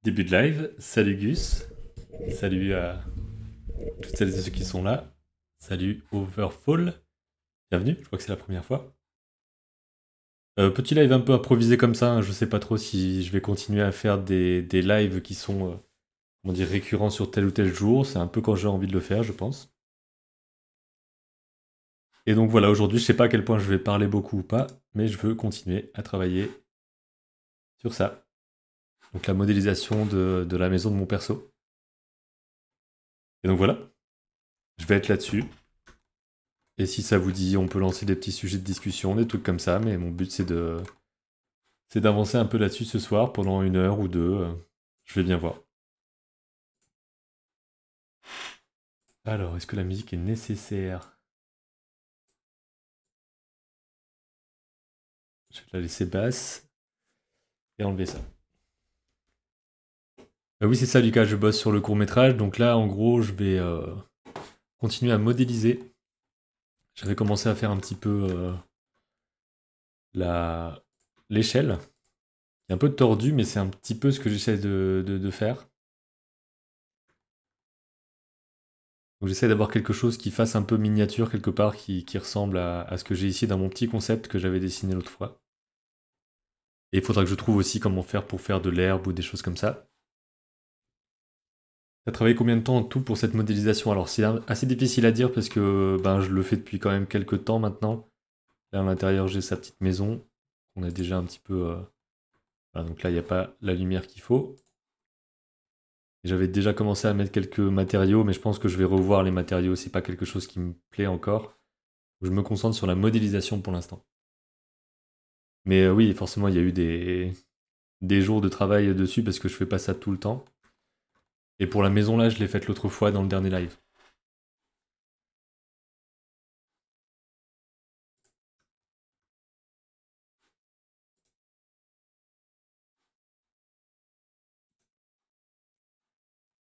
Début de live. Salut Gus. Salut à toutes celles et ceux qui sont là. Salut Overfall. Bienvenue, je crois que c'est la première fois. Petit live un peu improvisé comme ça, hein. Je sais pas trop si je vais continuer à faire des lives qui sont comment dire, récurrents sur tel ou tel jour. C'est un peu quand j'ai envie de le faire, je pense. Et donc voilà, aujourd'hui, je sais pas à quel point je vais parler beaucoup ou pas, mais je veux continuer à travailler sur ça. Donc la modélisation de la maison de mon perso. Et donc voilà, je vais être là-dessus. Et si ça vous dit, on peut lancer des petits sujets de discussion, des trucs comme ça, mais mon but c'est d'avancer un peu là-dessus ce soir pendant 1 heure ou deux. Je vais bien voir. Alors, est-ce que la musique est nécessaire? Je vais la laisser basse et enlever ça. Oui, c'est ça, Lucas, je bosse sur le court-métrage, donc là, en gros, je vais continuer à modéliser. J'avais commencé à faire un petit peu l'échelle, qui est un peu tordu, mais c'est un petit peu ce que j'essaie de faire. Donc j'essaie d'avoir quelque chose qui fasse un peu miniature quelque part, qui ressemble à ce que j'ai ici dans mon petit concept que j'avais dessiné l'autre fois. Et il faudra que je trouve aussi comment faire pour faire de l'herbe ou des choses comme ça. T'as travaillé combien de temps en tout pour cette modélisation? Alors c'est assez difficile à dire parce que ben, je le fais depuis quand même quelques temps maintenant. Là à l'intérieur j'ai sa petite maison. On a déjà un petit peu... Voilà, donc là il n'y a pas la lumière qu'il faut. J'avais déjà commencé à mettre quelques matériaux, mais je pense que je vais revoir les matériaux. C'est pas quelque chose qui me plaît encore. Je me concentre sur la modélisation pour l'instant. Mais oui, forcément, il y a eu des jours de travail dessus parce que je fais pas ça tout le temps. Et pour la maison là, je l'ai faite l'autre fois dans le dernier live.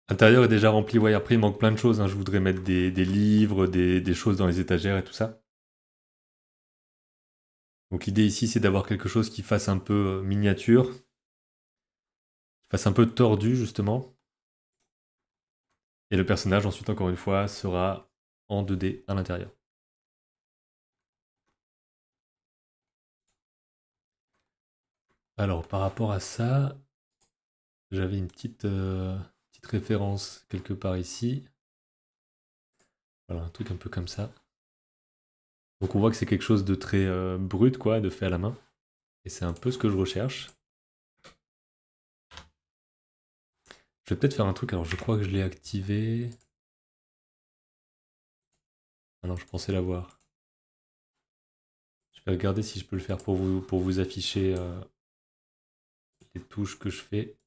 L'intérieur est déjà rempli, ouais, après il manque plein de choses, hein. Je voudrais mettre des livres, des choses dans les étagères et tout ça. Donc l'idée ici, c'est d'avoir quelque chose qui fasse un peu miniature, qui fasse un peu tordu justement. Et le personnage, ensuite, encore une fois, sera en 2D à l'intérieur. Alors, par rapport à ça, j'avais une petite référence quelque part ici. Voilà, un truc un peu comme ça. Donc on voit que c'est quelque chose de très brut, quoi, de fait à la main. Et c'est un peu ce que je recherche. Je vais peut-être faire un truc, alors je crois que je l'ai activé. Ah non, je pensais l'avoir. Je vais regarder si je peux le faire pour vous afficher les touches que je fais.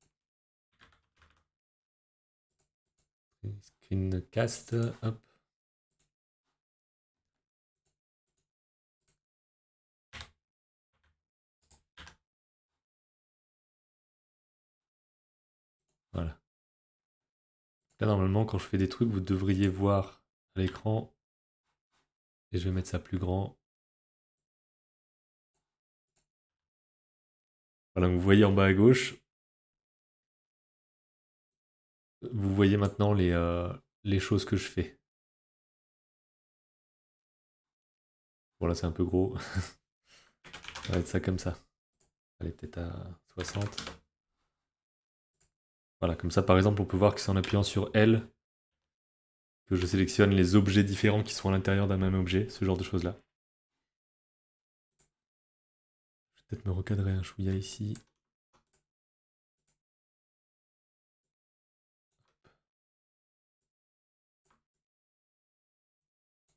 Screencast, hop. Voilà. Là, normalement, quand je fais des trucs, vous devriez voir à l'écran. Et je vais mettre ça plus grand. Voilà, vous voyez en bas à gauche. Vous voyez maintenant les choses que je fais. Voilà, c'est un peu gros. On va mettre ça comme ça. Allez, peut-être à 60. Voilà, comme ça, par exemple, on peut voir que c'est en appuyant sur L que je sélectionne les objets différents qui sont à l'intérieur d'un même objet, ce genre de choses-là. Je vais peut-être me recadrer un chouïa ici.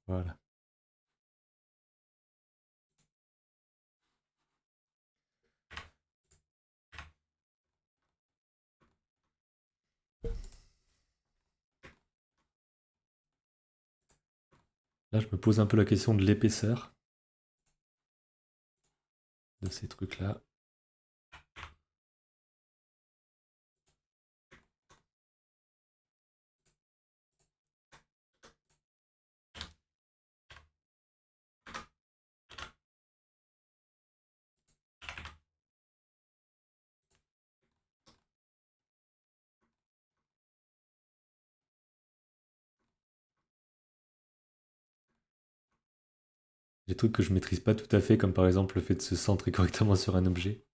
Voilà. Là, je me pose un peu la question de l'épaisseur de ces trucs-là. Des trucs que je maîtrise pas tout à fait, comme par exemple le fait de se centrer correctement sur un objet.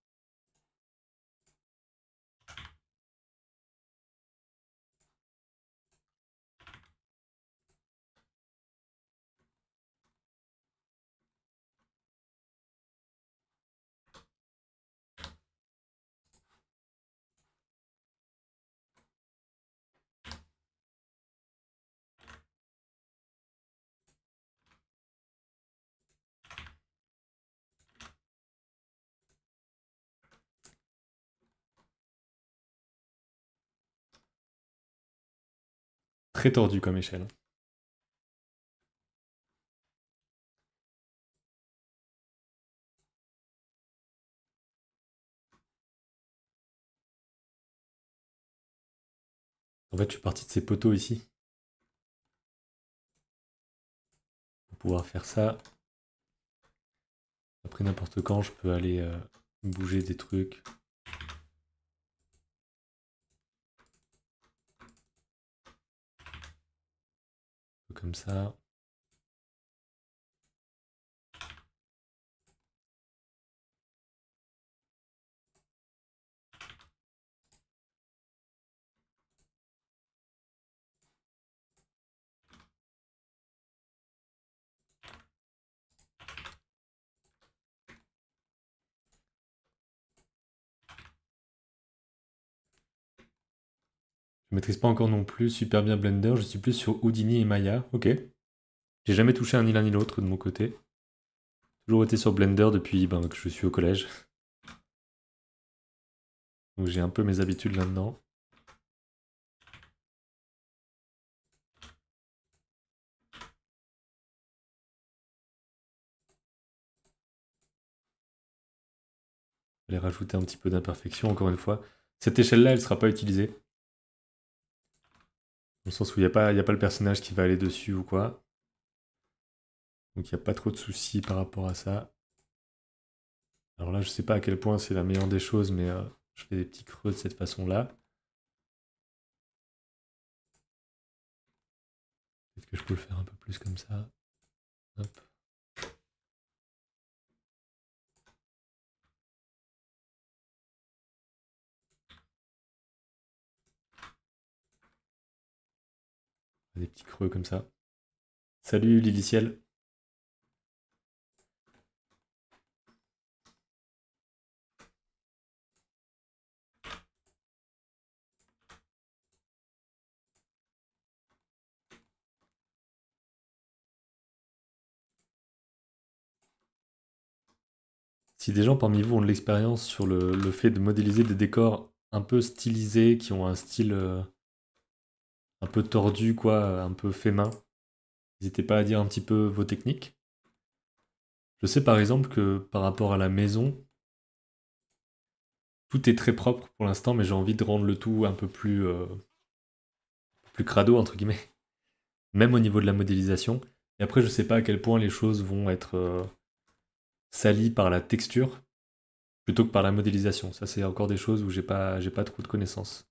Très tordu comme échelle. En fait, je suis parti de ces poteaux ici. Pour pouvoir faire ça. Après, n'importe quand, je peux aller bouger des trucs. Comme ça. Je maîtrise pas encore non plus super bien Blender, je suis plus sur Houdini et Maya. Ok. J'ai jamais touché un ni l'un ni l'autre de mon côté. Toujours été sur Blender depuis que je suis au collège. Donc j'ai un peu mes habitudes là-dedans. Je vais rajouter un petit peu d'imperfection encore une fois. Cette échelle-là, elle sera pas utilisée. Dans le sens où il n'y a pas le personnage qui va aller dessus ou quoi. Donc il n'y a pas trop de soucis par rapport à ça. Alors là, je sais pas à quel point c'est la meilleure des choses, mais je fais des petits creux de cette façon-là. Peut-être que je peux le faire un peu plus comme ça. Hop. Des petits creux comme ça. Salut Liliciel. Si des gens parmi vous ont de l'expérience sur le fait de modéliser des décors un peu stylisés, qui ont un style un peu tordu, quoi, un peu fait main, n'hésitez pas à dire un petit peu vos techniques. Je sais par exemple que par rapport à la maison, tout est très propre pour l'instant, mais j'ai envie de rendre le tout un peu plus crado, entre guillemets, même au niveau de la modélisation. Et après, je sais pas à quel point les choses vont être salies par la texture plutôt que par la modélisation. Ça, c'est encore des choses où j'ai pas trop de connaissances.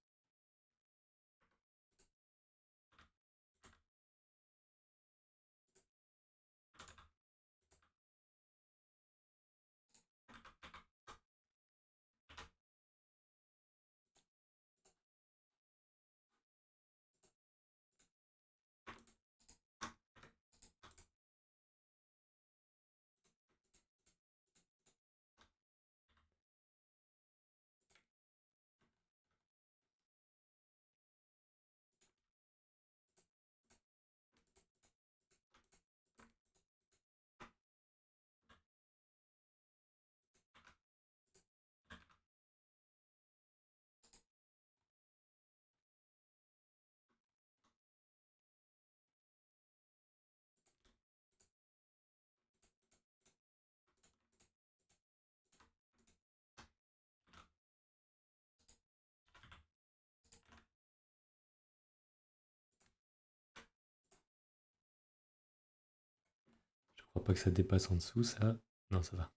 Je crois pas que ça dépasse en dessous, ça. Non, ça va.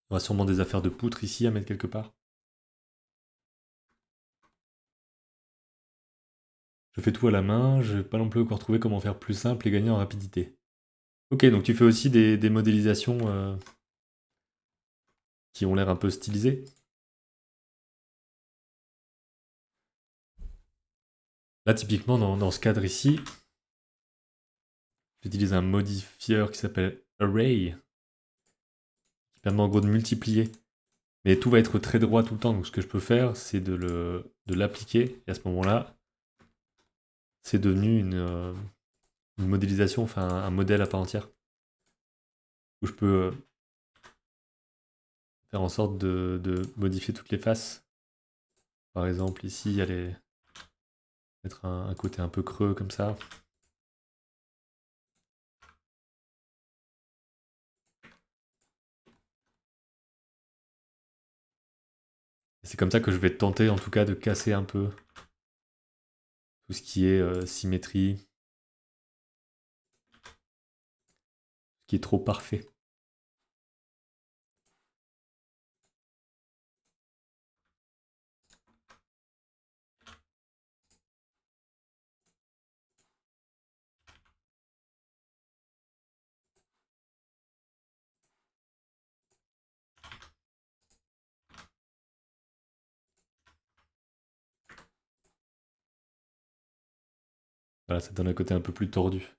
Il y aura sûrement des affaires de poutre ici à mettre quelque part. Je fais tout à la main, je vais pas non plus encore trouvé comment faire plus simple et gagner en rapidité. Ok, donc tu fais aussi des modélisations qui ont l'air un peu stylisées. Là, typiquement, dans ce cadre ici, j'utilise un modifieur qui s'appelle Array, qui permet en gros de multiplier. Mais tout va être très droit tout le temps, donc ce que je peux faire, c'est de l'appliquer, et à ce moment-là, c'est devenu une modélisation, enfin un modèle à part entière, où je peux faire en sorte de modifier toutes les faces. Par exemple, ici, aller mettre un côté un peu creux comme ça. C'est comme ça que je vais tenter en tout cas de casser un peu tout ce qui est symétrie, qui est trop parfait. Voilà, ça donne un côté un peu plus tordu.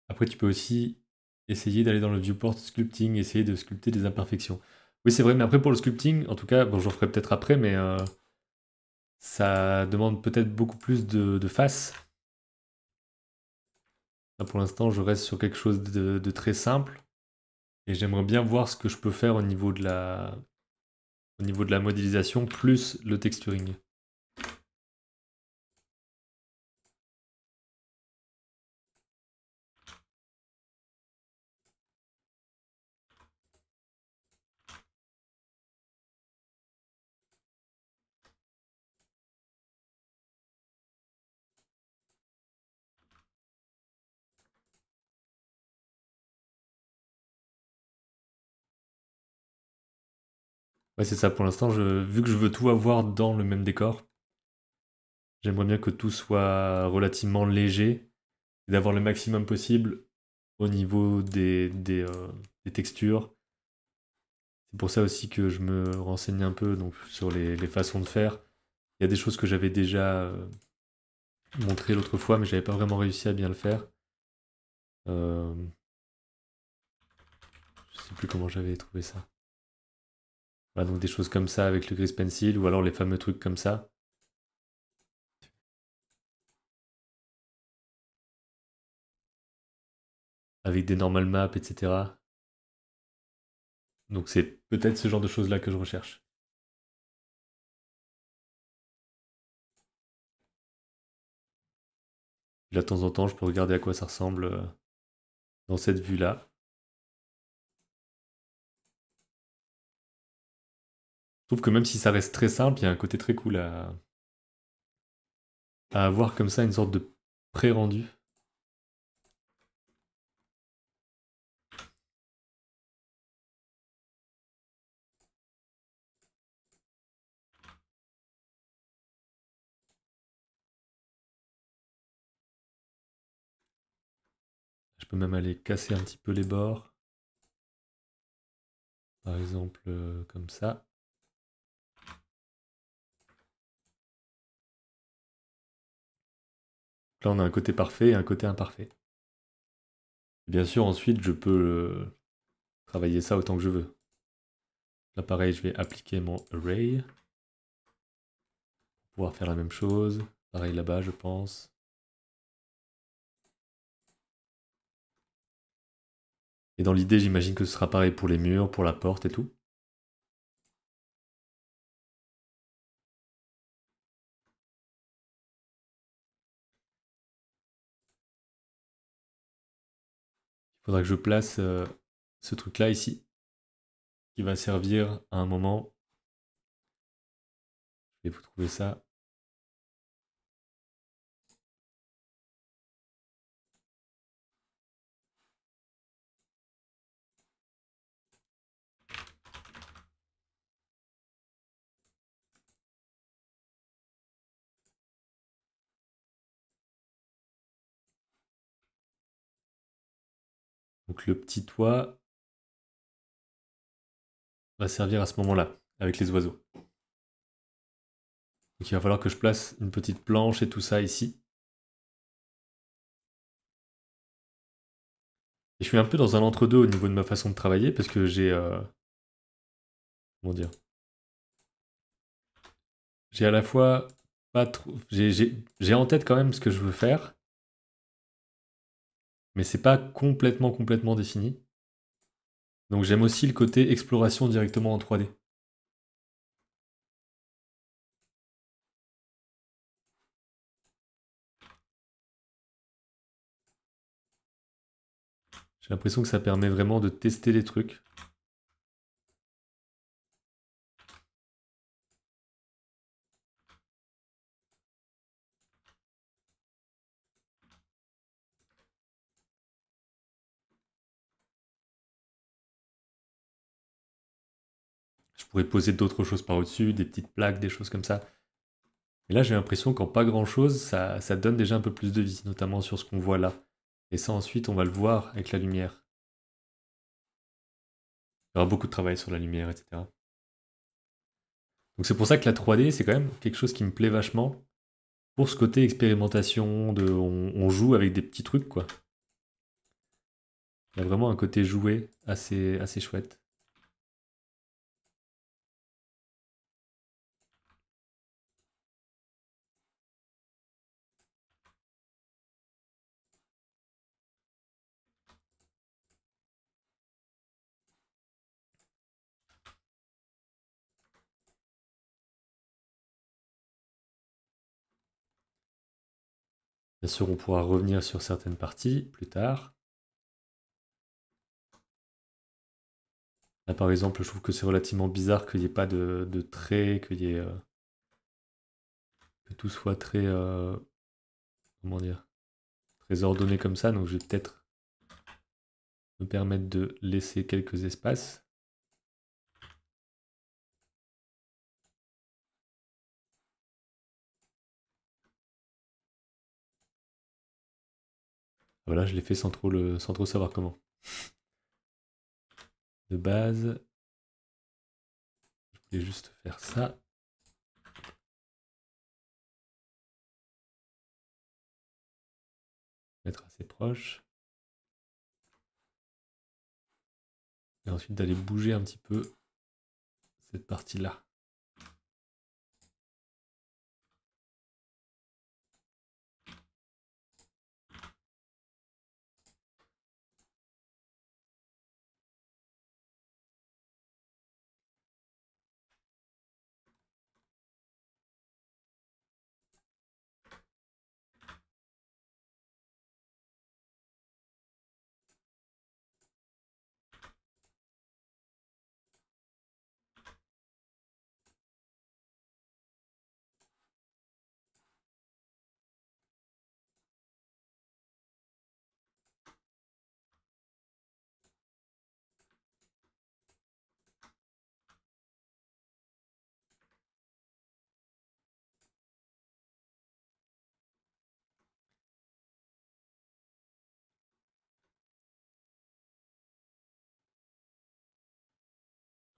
Après, tu peux aussi essayer d'aller dans le viewport sculpting, essayer de sculpter des imperfections. Oui, c'est vrai, mais après pour le sculpting, en tout cas, bon, j'en ferai peut-être après, mais ça demande peut-être beaucoup plus de faces. Là, pour l'instant, je reste sur quelque chose de très simple. Et j'aimerais bien voir ce que je peux faire au niveau de la modélisation, plus le texturing. Ouais, c'est ça, pour l'instant, vu que je veux tout avoir dans le même décor, j'aimerais bien que tout soit relativement léger et d'avoir le maximum possible au niveau des textures. C'est pour ça aussi que je me renseigne un peu donc, sur les façons de faire. Il y a des choses que j'avais déjà montrées l'autre fois, mais j'avais pas vraiment réussi à bien le faire. Euh, je sais plus comment j'avais trouvé ça. Voilà, donc des choses comme ça avec le grease pencil, ou alors les fameux trucs comme ça. Avec des normal maps, etc. Donc c'est peut-être ce genre de choses-là que je recherche. Là, de temps en temps, je peux regarder à quoi ça ressemble dans cette vue-là. Je trouve que même si ça reste très simple, il y a un côté très cool à avoir comme ça, une sorte de pré-rendu. Je peux même aller casser un petit peu les bords. Par exemple, comme ça. Là, on a un côté parfait et un côté imparfait. Bien sûr, ensuite, je peux travailler ça autant que je veux. Là, pareil, je vais appliquer mon array. Pour pouvoir faire la même chose. Pareil là-bas, je pense. Et dans l'idée, j'imagine que ce sera pareil pour les murs, pour la porte et tout. Il faudra que je place ce truc-là ici, qui va servir à un moment. Je vais vous trouver ça. Donc le petit toit va servir à ce moment-là, avec les oiseaux. Donc il va falloir que je place une petite planche et tout ça ici. Et je suis un peu dans un entre-deux au niveau de ma façon de travailler parce que j'ai... comment dire? J'ai à la fois pas trop... J'ai en tête quand même ce que je veux faire, mais c'est pas complètement défini. Donc j'aime aussi le côté exploration directement en 3D. J'ai l'impression que ça permet vraiment de tester les trucs. Je pourrais poser d'autres choses par au-dessus, des petites plaques, des choses comme ça. Et là, j'ai l'impression qu'en pas grand-chose, ça donne déjà un peu plus de vie, notamment sur ce qu'on voit là. Et ça, ensuite, on va le voir avec la lumière. Il y aura beaucoup de travail sur la lumière, etc. Donc c'est pour ça que la 3D, c'est quand même quelque chose qui me plaît vachement. Pour ce côté expérimentation, on joue avec des petits trucs, quoi. Il y a vraiment un côté joué assez chouette. Bien sûr, on pourra revenir sur certaines parties plus tard. Là, par exemple, je trouve que c'est relativement bizarre qu'il n'y ait pas de traits, que tout soit très, comment dire, très ordonné comme ça. Donc, je vais peut-être me permettre de laisser quelques espaces. Voilà, je l'ai fait sans trop savoir comment. De base, je voulais juste faire ça. Mettre assez proche. Et ensuite d'aller bouger un petit peu cette partie-là.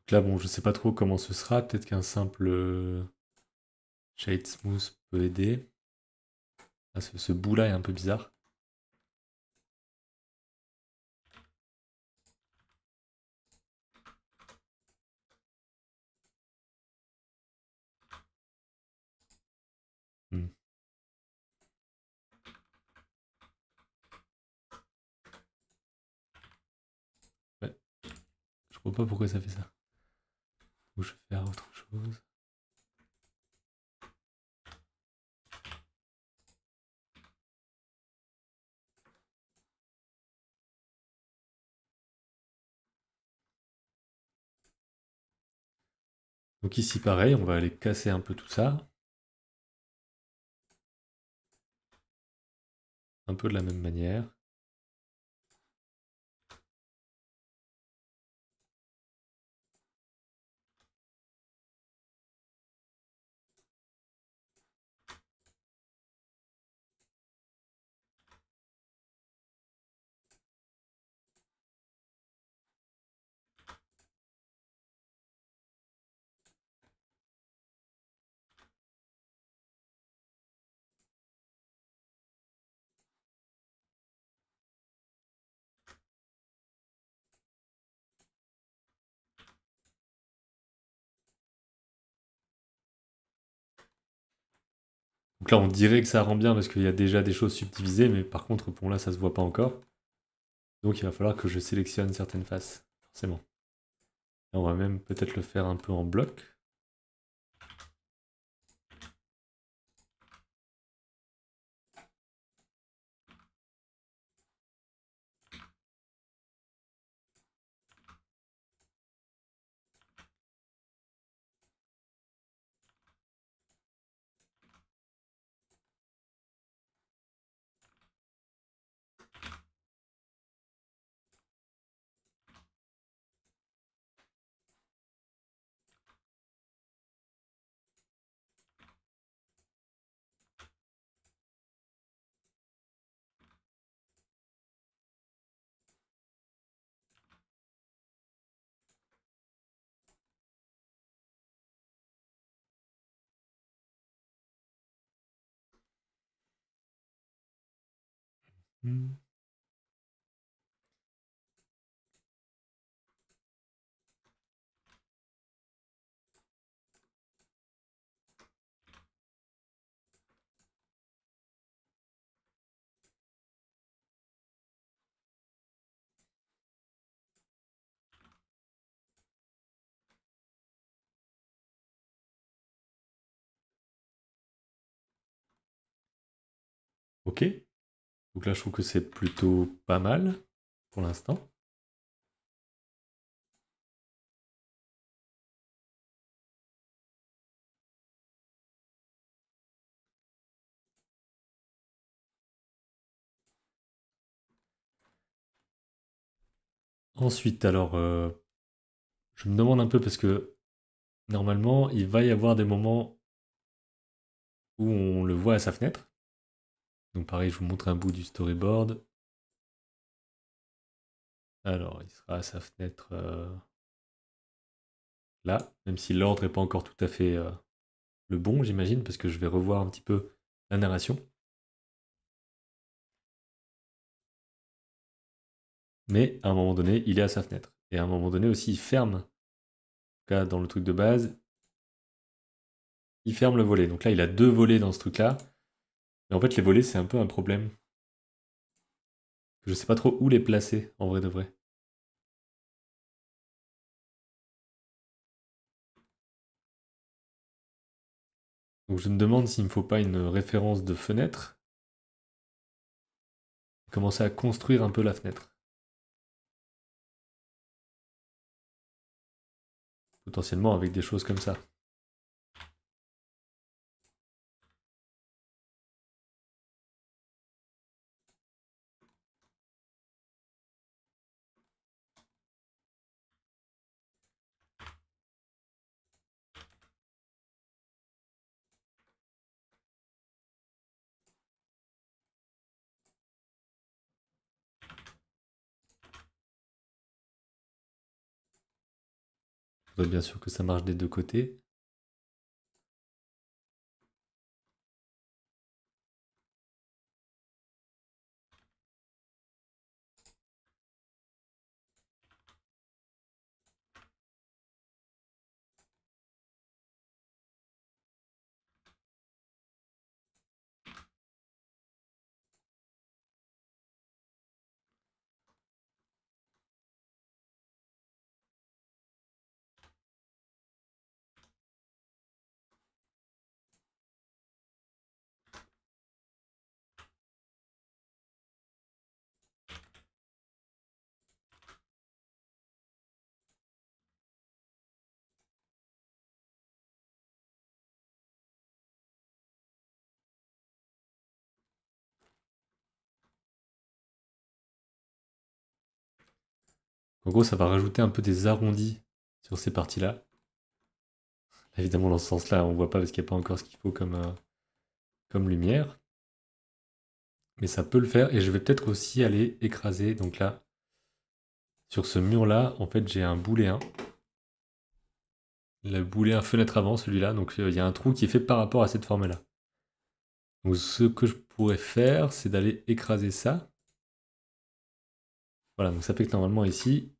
Donc là, bon, je sais pas trop comment ce sera. Peut-être qu'un simple shade smooth peut aider. Ah, ce bout-là est un peu bizarre. Hmm. Ouais. Je vois pas pourquoi ça fait ça. Ou je vais faire autre chose. Donc ici, pareil, on va aller casser un peu tout ça. Un peu de la même manière. Donc là, on dirait que ça rend bien parce qu'il y a déjà des choses subdivisées, mais par contre, bon là, ça se voit pas encore. Donc il va falloir que je sélectionne certaines faces, forcément. Et on va même peut-être le faire un peu en bloc. Hmm. Ok. Donc là, je trouve que c'est plutôt pas mal pour l'instant. Ensuite, alors, je me demande un peu parce que normalement, il va y avoir des moments où on le voit à sa fenêtre. Donc pareil, je vous montre un bout du storyboard. Alors, il sera à sa fenêtre là, même si l'ordre n'est pas encore tout à fait le bon, j'imagine, parce que je vais revoir un petit peu la narration. Mais à un moment donné, il est à sa fenêtre. Et à un moment donné aussi, il ferme, en tout cas dans le truc de base, il ferme le volet. Donc là, il a deux volets dans ce truc-là. Mais en fait, les volets, c'est un peu un problème. Je sais pas trop où les placer, en vrai de vrai. Donc je me demande s'il me faut pas une référence de fenêtre. Commencer à construire un peu la fenêtre. Potentiellement avec des choses comme ça. Il faudrait bien sûr que ça marche des deux côtés. En gros, ça va rajouter un peu des arrondis sur ces parties-là. Évidemment, dans ce sens-là, on voit pas parce qu'il n'y a pas encore ce qu'il faut comme lumière. Mais ça peut le faire. Et je vais peut-être aussi aller écraser. Donc là, sur ce mur-là, en fait, j'ai un booléen. Le booléen fenêtre avant, celui-là. Donc il y a un trou qui est fait par rapport à cette forme-là. Donc ce que je pourrais faire, c'est d'aller écraser ça. Voilà, donc ça fait que normalement ici,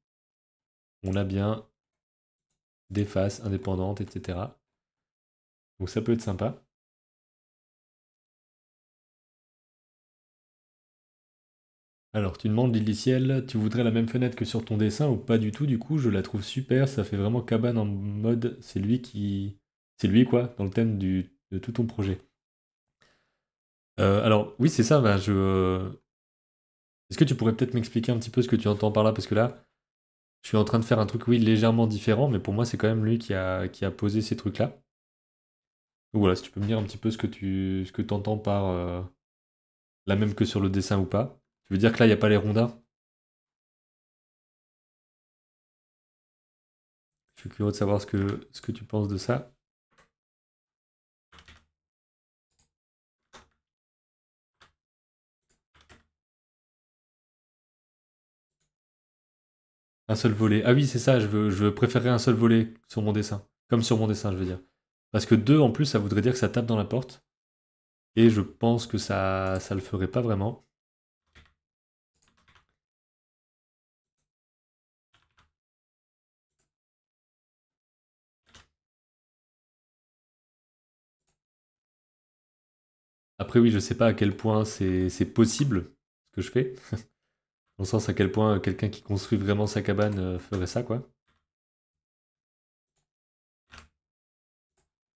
on a bien des faces indépendantes, etc. Donc ça peut être sympa. Alors, tu demandes Liliciel, tu voudrais la même fenêtre que sur ton dessin ou pas du tout? Du coup, je la trouve super, ça fait vraiment cabane en mode c'est lui qui. C'est lui quoi, dans le thème de tout ton projet. Alors, oui, c'est ça, bah, Est-ce que tu pourrais peut-être m'expliquer un petit peu ce que tu entends par là? Parce que là, je suis en train de faire un truc, oui, légèrement différent, mais pour moi, c'est quand même lui qui a posé ces trucs-là. Donc voilà, si tu peux me dire un petit peu ce que tu entends par la même que sur le dessin ou pas. Tu veux dire que là, il n'y a pas les rondins? Je suis curieux de savoir ce que tu penses de ça. Un seul volet. Ah oui, c'est ça, je préférerais un seul volet sur mon dessin. Comme sur mon dessin, je veux dire. Parce que deux, en plus, ça voudrait dire que ça tape dans la porte. Et je pense que ça le ferait pas vraiment. Après, oui, je sais pas à quel point c'est possible ce que je fais. Dans le sens à quel point quelqu'un qui construit vraiment sa cabane ferait ça, quoi.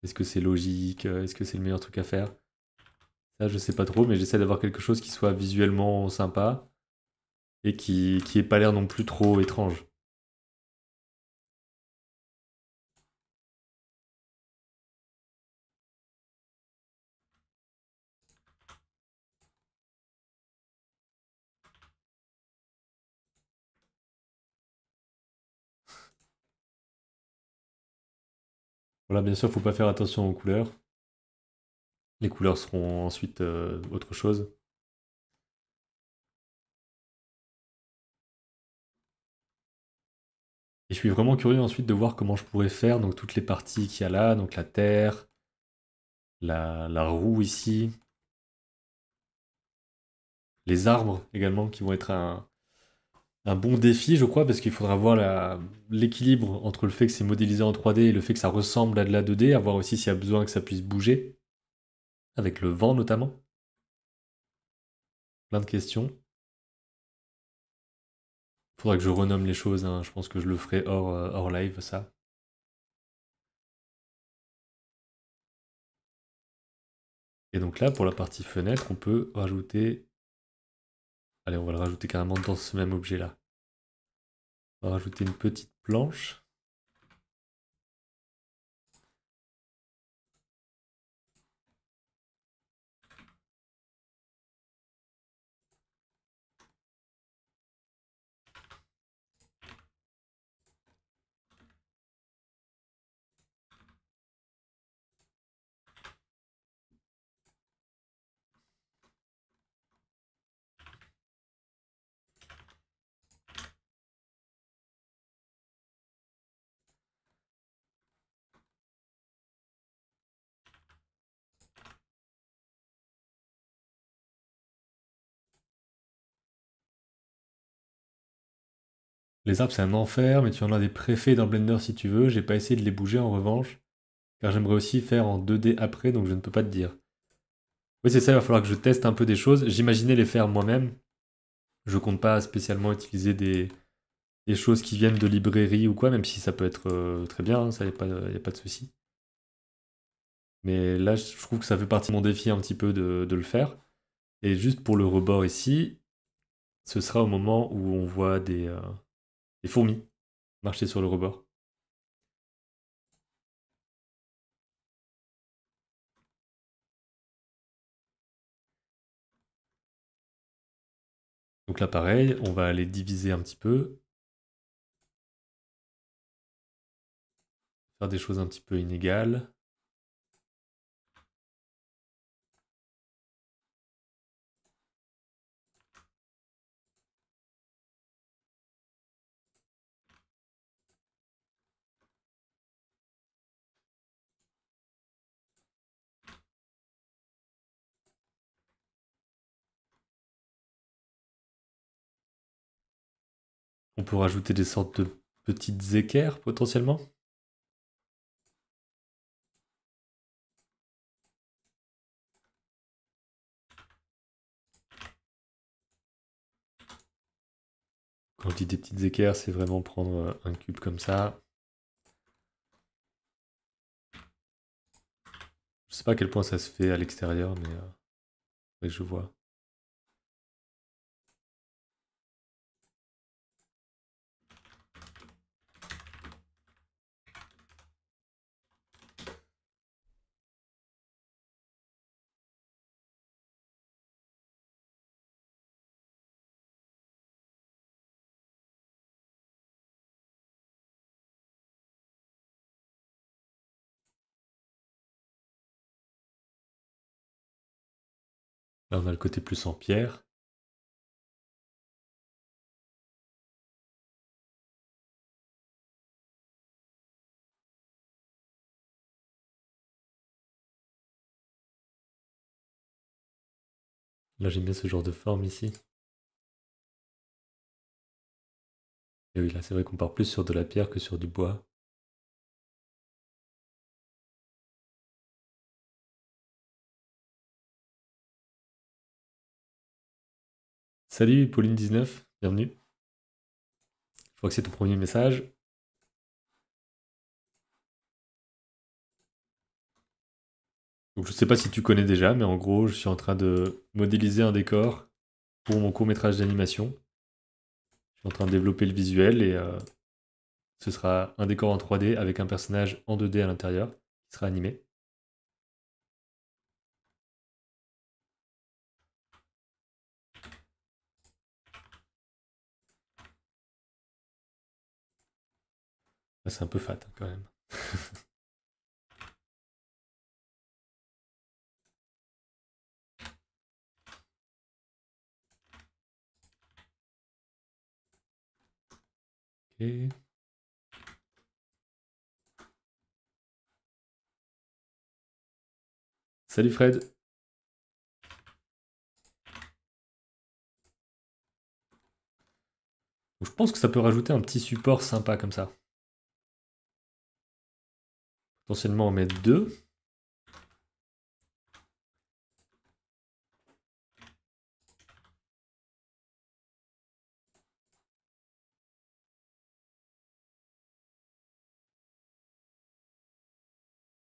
Est-ce que c'est logique? Est-ce que c'est le meilleur truc à faire? Ça, je sais pas trop, mais j'essaie d'avoir quelque chose qui soit visuellement sympa et qui ait pas l'air non plus trop étrange. Voilà, bien sûr, faut pas faire attention aux couleurs. Les couleurs seront ensuite autre chose. Et je suis vraiment curieux ensuite de voir comment je pourrais faire donc toutes les parties qu'il y a là, donc la terre, la roue ici, les arbres également qui vont être un bon défi, je crois, parce qu'il faudra voir l'équilibre entre le fait que c'est modélisé en 3D et le fait que ça ressemble à de la 2D, à voir aussi s'il y a besoin que ça puisse bouger, avec le vent notamment. Plein de questions. Faudra que je renomme les choses, hein. Je pense que je le ferai hors live, ça. Et donc là, pour la partie fenêtre, on peut rajouter. Allez, on va le rajouter carrément dans ce même objet-là. On va rajouter une petite planche. Les arbres, c'est un enfer, mais tu en as des préfets dans Blender si tu veux. J'ai pas essayé de les bouger en revanche, car j'aimerais aussi faire en 2D après, donc je ne peux pas te dire. Oui, c'est ça, il va falloir que je teste un peu des choses. J'imaginais les faire moi-même. Je compte pas spécialement utiliser des choses qui viennent de librairie ou quoi, même si ça peut être très bien, hein, ça y a pas de souci. Mais là, je trouve que ça fait partie de mon défi un petit peu de le faire. Et juste pour le rebord ici, ce sera au moment où on voit des fourmis marcher sur le rebord. Donc là, pareil, on va aller diviser un petit peu, faire des choses un petit peu inégales. On peut rajouter des sortes de petites équerres potentiellement. Quand je dis des petites équerres, c'est vraiment prendre un cube comme ça. Je sais pas à quel point ça se fait à l'extérieur, mais ouais, je vois. Là, on a le côté plus en pierre. Là, j'aime bien ce genre de forme ici. Et oui, là, c'est vrai qu'on part plus sur de la pierre que sur du bois. Salut Pauline19, bienvenue. Je crois que c'est ton premier message. Donc je sais pas si tu connais déjà, mais en gros, je suis en train de modéliser un décor pour mon court-métrage d'animation. Je suis en train de développer le visuel et ce sera un décor en 3D avec un personnage en 2D à l'intérieur qui sera animé. Ah, c'est un peu fat hein, quand même. Ok. Salut Fred. Donc, je pense que ça peut rajouter un petit support sympa comme ça. Potentiellement en mettre deux.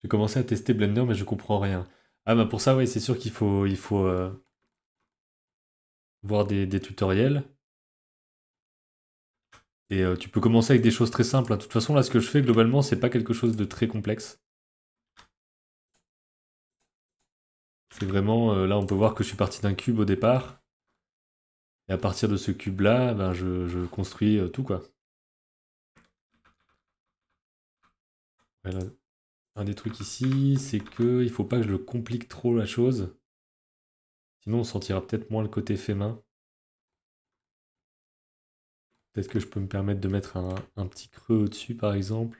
J'ai commencé à tester Blender mais je comprends rien. Ah bah pour ça oui c'est sûr qu'il faut voir des tutoriels. Et tu peux commencer avec des choses très simples, hein. De toute façon là ce que je fais globalement c'est pas quelque chose de très complexe. C'est vraiment, là on peut voir que je suis parti d'un cube au départ. Et à partir de ce cube là, ben, je construis tout quoi. Voilà. Un des trucs ici, c'est que il faut pas que je le complique trop la chose. Sinon on sentira peut-être moins le côté fait main. Peut-être que je peux me permettre de mettre un petit creux au-dessus par exemple.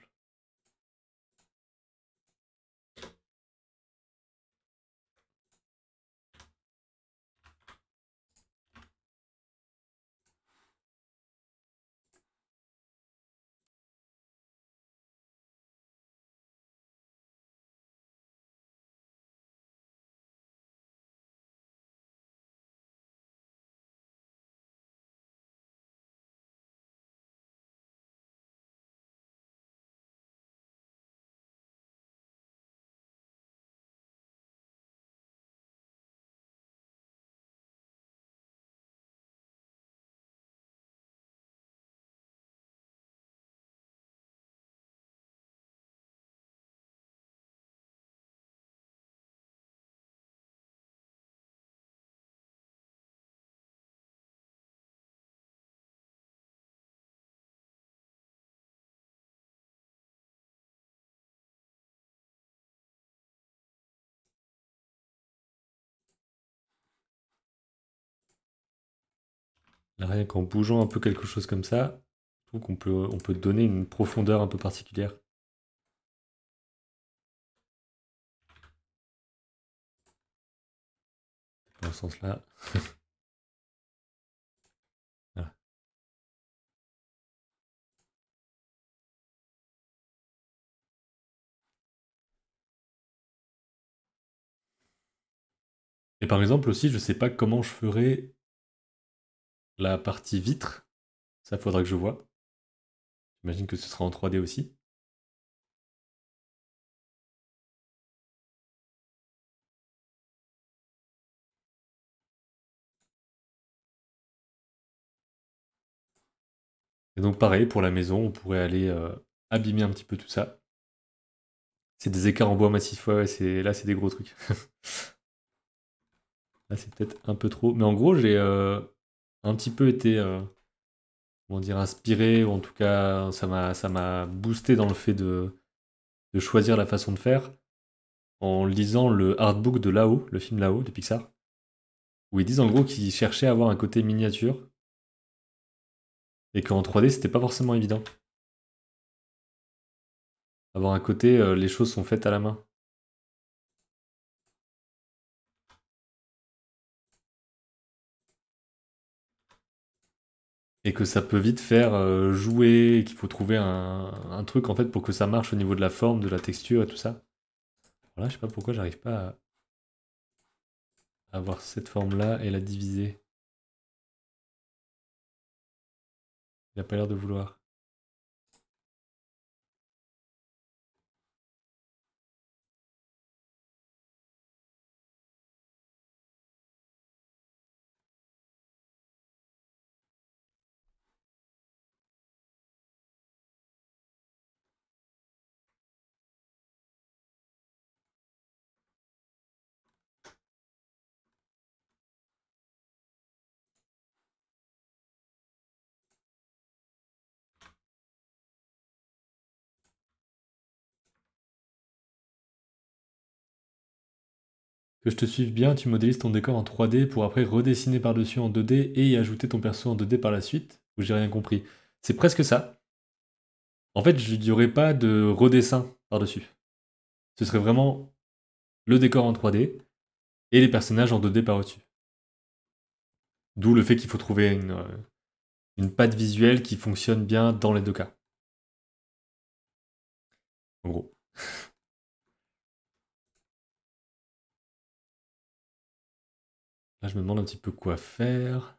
Là, rien qu'en bougeant un peu quelque chose comme ça, je trouve qu'on peut donner une profondeur un peu particulière. Dans ce sens-là. Voilà. Et par exemple aussi, je sais pas comment je ferais la partie vitre. Ça, faudra que je vois. J'imagine que ce sera en 3D aussi. Et donc pareil, pour la maison, on pourrait aller abîmer un petit peu tout ça. C'est des écarts en bois massif, ouais, là c'est des gros trucs. Là c'est peut-être un peu trop. Mais en gros, j'ai un petit peu été, comment dire, inspiré, ou en tout cas, ça m'a boosté dans le fait de choisir la façon de faire, en lisant le artbook de Là-haut, le film Là-haut de Pixar, où ils disent en gros qu'ils cherchaient à avoir un côté miniature, et qu'en 3D c'était pas forcément évident. Avoir un côté, les choses sont faites à la main. Et que ça peut vite faire jouer, et qu'il faut trouver un truc en fait pour que ça marche au niveau de la forme, de la texture et tout ça. Voilà, je sais pas pourquoi j'arrive pas à avoir cette forme-là et la diviser. Il a pas l'air de vouloir. Que je te suive bien, tu modélises ton décor en 3D pour après redessiner par-dessus en 2D et y ajouter ton perso en 2D par la suite. Ou j'ai rien compris. C'est presque ça. En fait, il n'y aurait pas de redessin par-dessus. Ce serait vraiment le décor en 3D et les personnages en 2D par-dessus. D'où le fait qu'il faut trouver une patte visuelle qui fonctionne bien dans les deux cas. En gros. Là, je me demande un petit peu quoi faire.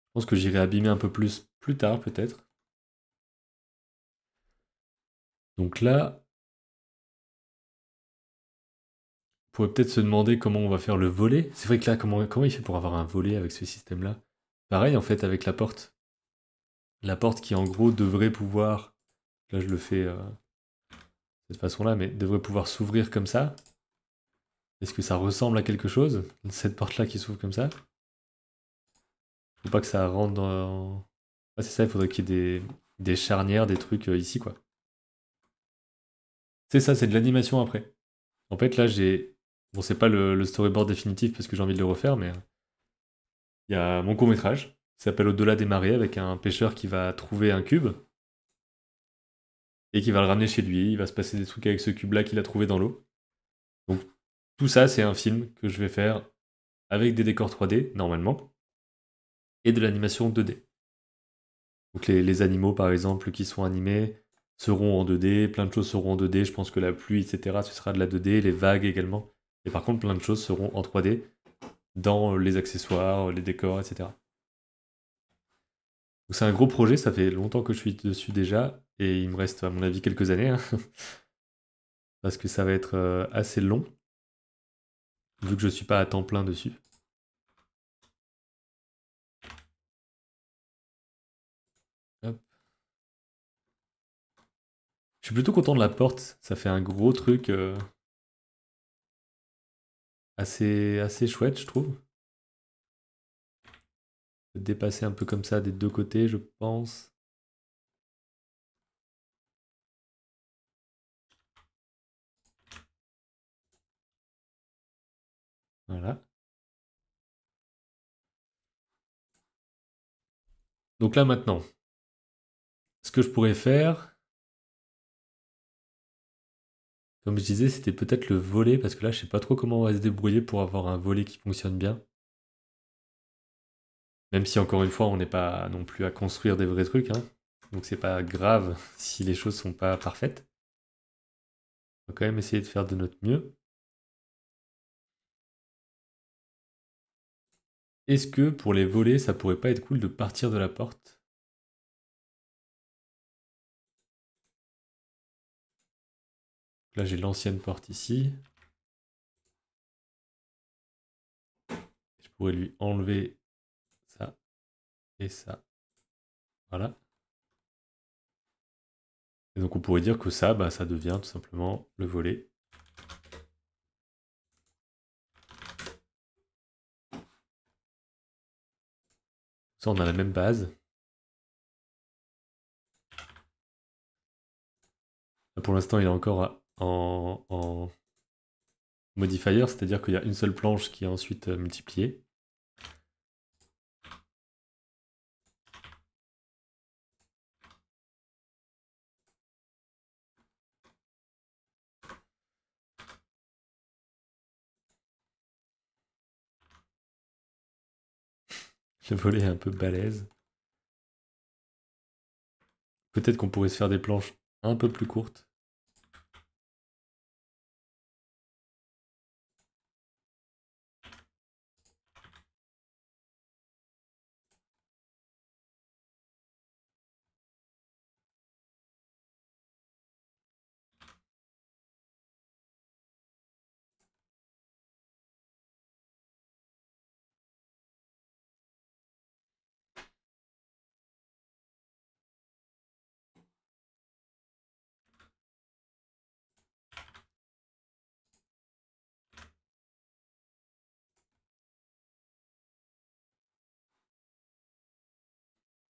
Je pense que j'irai abîmer un peu plus tard, peut-être. Donc là, on pourrait peut-être se demander comment on va faire le volet. C'est vrai que là, comment il fait pour avoir un volet avec ce système-là? Pareil, en fait, avec la porte. La porte qui, en gros, devrait pouvoir... Là, je le fais de cette façon-là, mais devrait pouvoir s'ouvrir comme ça. Est-ce que ça ressemble à quelque chose? Cette porte-là qui s'ouvre comme ça? Faut pas que ça rentre dans... Ah, c'est ça, il faudrait qu'il y ait des charnières, des trucs ici, quoi. C'est ça, c'est de l'animation après. En fait, là, j'ai... Bon, c'est pas le storyboard définitif parce que j'ai envie de le refaire, mais il y a mon court-métrage qui s'appelle Au-delà des marées avec un pêcheur qui va trouver un cube et qui va le ramener chez lui. Il va se passer des trucs avec ce cube-là qu'il a trouvé dans l'eau. Donc, tout ça, c'est un film que je vais faire avec des décors 3D, normalement, et de l'animation 2D. Donc, les animaux, par exemple, qui sont animés seront en 2D, plein de choses seront en 2D. Je pense que la pluie, etc., ce sera de la 2D, les vagues également. Et par contre, plein de choses seront en 3D dans les accessoires, les décors, etc. Donc c'est un gros projet, ça fait longtemps que je suis dessus déjà, et il me reste à mon avis quelques années, hein, parce que ça va être assez long, vu que je suis pas à temps plein dessus. Hop. Je suis plutôt content de la porte, ça fait un gros truc assez chouette, je trouve. Dépasser un peu comme ça des deux côtés, je pense. Voilà. Donc là maintenant, ce que je pourrais faire, comme je disais, c'était peut-être le volet, parce que là je sais pas trop comment on va se débrouiller pour avoir un volet qui fonctionne bien. Même si encore une fois on n'est pas non plus à construire des vrais trucs, hein. Donc c'est pas grave si les choses sont pas parfaites. On va quand même essayer de faire de notre mieux. Est-ce que pour les volets, ça pourrait pas être cool de partir de la porte? Là, j'ai l'ancienne porte ici. Je pourrais lui enlever ça et ça. Voilà. Et donc on pourrait dire que ça, bah, ça devient tout simplement le volet. Ça, on a la même base. Là, pour l'instant, il est encore en modifier, c'est-à-dire qu'il y a une seule planche qui est ensuite multipliée. Le volet est un peu balèze. Peut-être qu'on pourrait se faire des planches un peu plus courtes.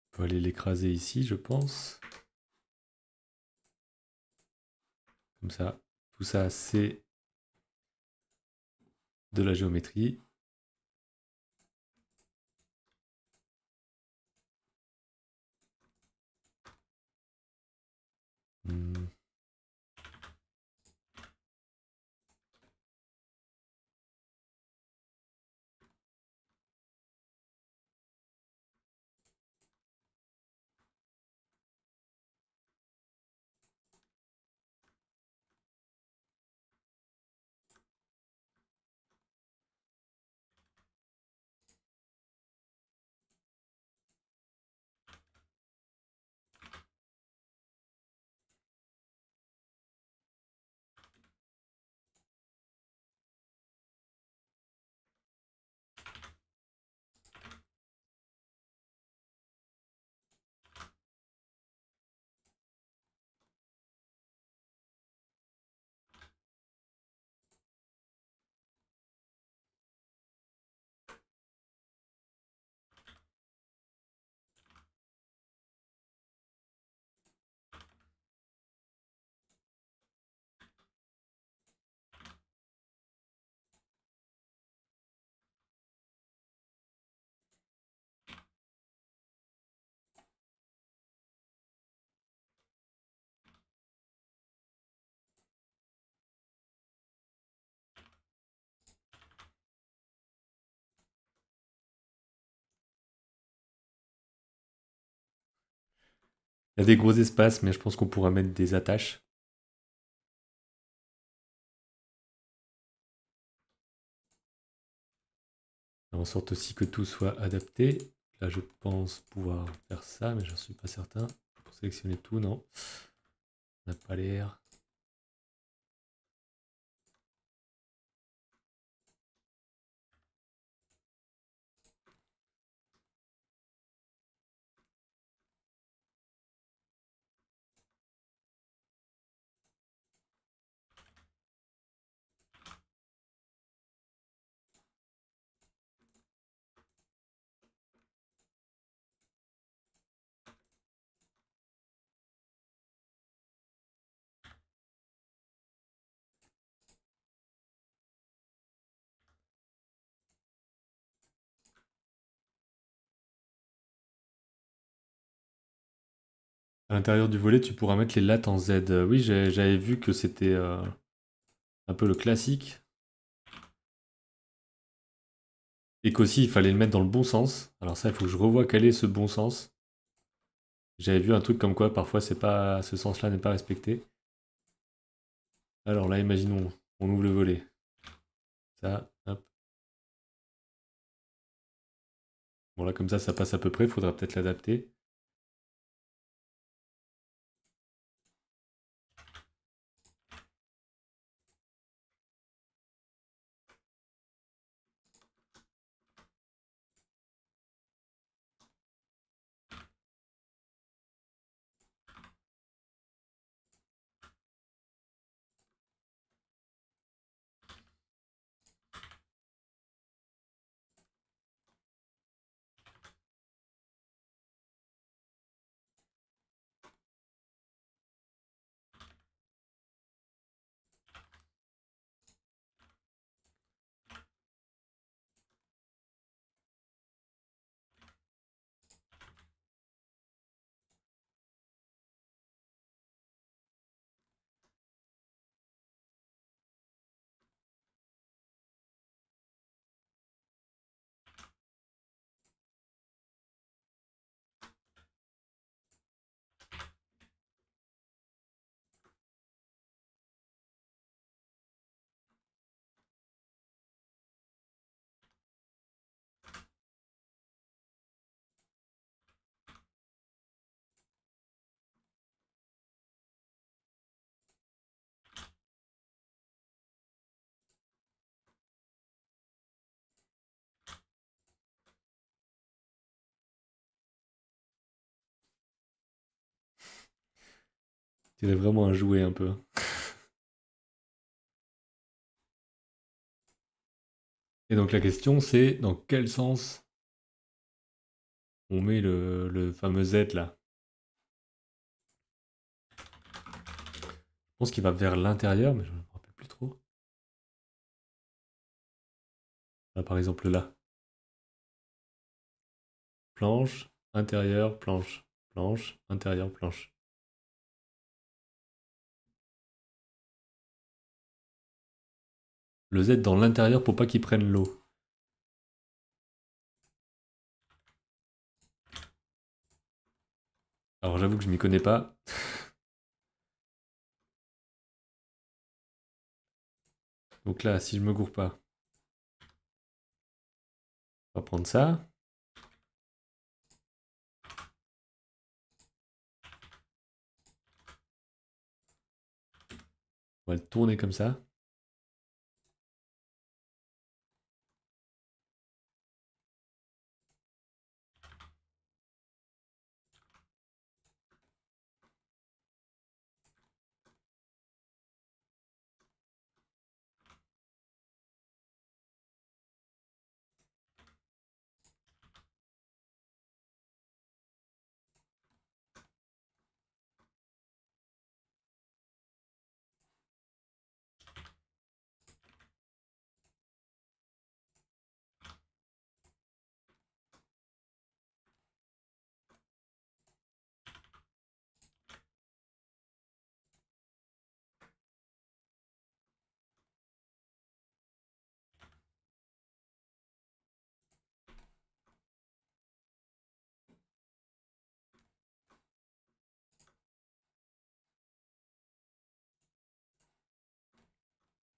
On peut aller l'écraser ici, je pense. Comme ça. Tout ça, c'est de la géométrie. Hmm. Il y a des gros espaces, mais je pense qu'on pourra mettre des attaches. En sorte aussi que tout soit adapté. Là, je pense pouvoir faire ça, mais j'en suis pas certain. Pour sélectionner tout, non. On n'a pas l'air. À l'intérieur du volet, tu pourras mettre les lattes en Z. Oui, j'avais vu que c'était un peu le classique. Et qu'aussi, il fallait le mettre dans le bon sens. Alors ça, il faut que je revoie quel est ce bon sens. J'avais vu un truc comme quoi, parfois, c'est pas, ce sens-là n'est pas respecté. Alors là, imaginons, on ouvre le volet. Ça, hop. Bon là comme ça passe à peu près, faudra peut-être l'adapter. C'est vraiment un jouet un peu. Et donc la question c'est dans quel sens on met le fameux Z là. Je pense qu'il va vers l'intérieur, mais je ne me rappelle plus trop. Là, par exemple là. Planche, intérieur, planche. Planche, intérieur, planche. Le Z dans l'intérieur pour pas qu'il prenne l'eau. Alors j'avoue que je m'y connais pas. Donc là, si je me gourre pas, on va prendre ça. On va le tourner comme ça.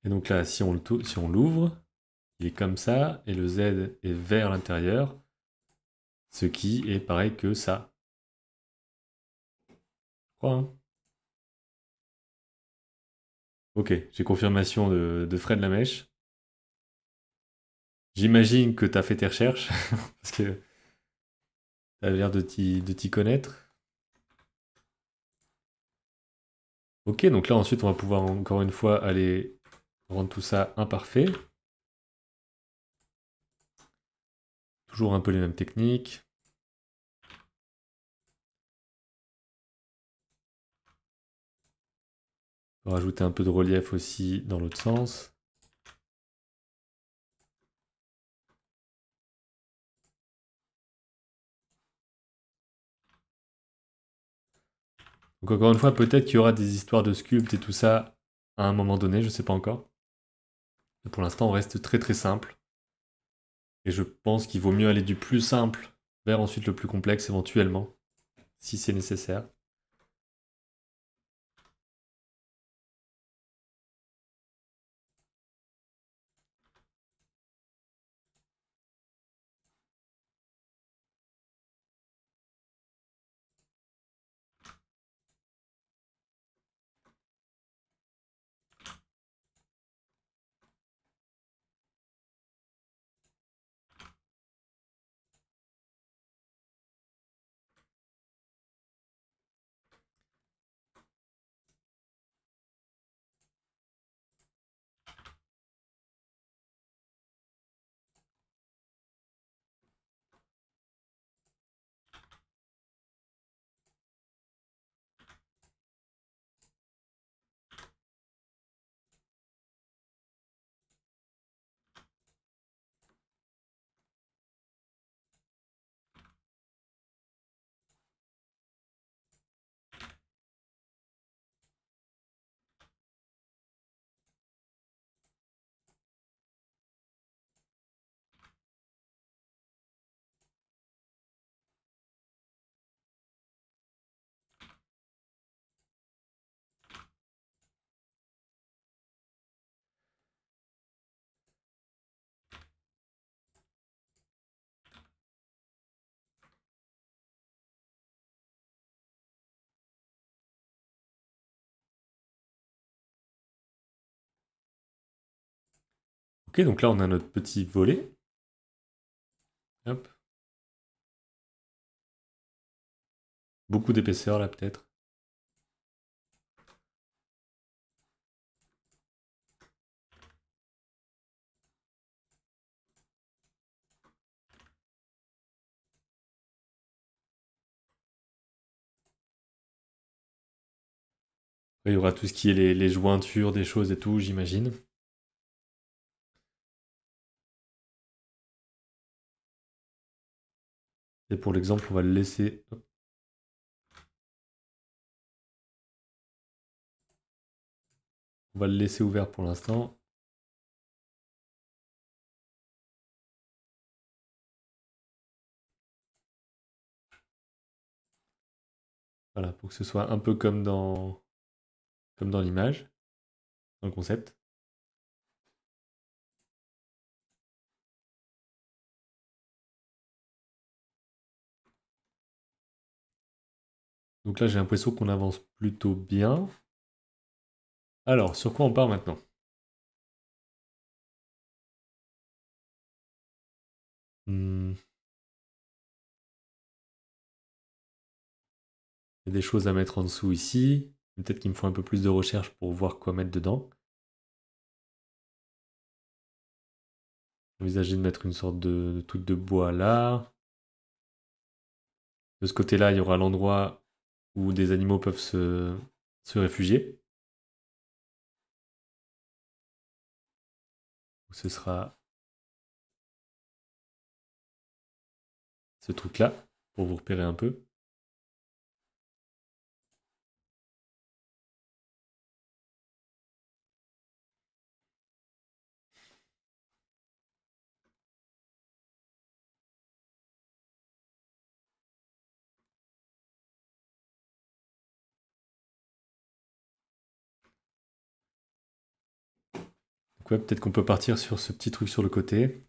Et donc là, si on l'ouvre, il est comme ça, et le Z est vers l'intérieur, ce qui est pareil que ça. Je crois, hein. Ok, j'ai confirmation de Fred Lamèche. J'imagine que tu as fait tes recherches, parce que tu as l'air de t'y connaître. Ok, donc là ensuite on va pouvoir encore une fois aller rendre tout ça imparfait. Toujours un peu les mêmes techniques. On va rajouter un peu de relief aussi dans l'autre sens. Donc encore une fois, peut-être qu'il y aura des histoires de sculptes et tout ça à un moment donné, je sais pas encore. Mais pour l'instant, on reste très très simple. Et je pense qu'il vaut mieux aller du plus simple vers ensuite le plus complexe éventuellement, si c'est nécessaire. Ok, donc là on a notre petit volet. Hop. Beaucoup d'épaisseur là peut-être. Il y aura tout ce qui est les jointures des choses et tout, j'imagine. Et pour l'exemple, on va le laisser. On va le laisser ouvert pour l'instant. Voilà, pour que ce soit un peu comme dans l'image, dans le concept. Donc là, j'ai l'impression qu'on avance plutôt bien. Alors, sur quoi on part maintenant? Hmm, il y a des choses à mettre en dessous ici. Peut-être qu'il me faut un peu plus de recherche pour voir quoi mettre dedans. Envisager de mettre une sorte de truc de bois là. De ce côté-là, il y aura l'endroit où des animaux peuvent se réfugier. Ce sera ce truc-là, pour vous repérer un peu. Donc ouais, peut-être qu'on peut partir sur ce petit truc sur le côté.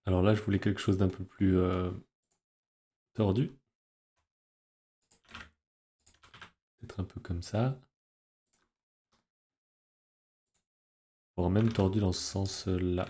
Alors là, je voulais quelque chose d'un peu plus tordu. Peut-être un peu comme ça. Voire même tordu dans ce sens-là.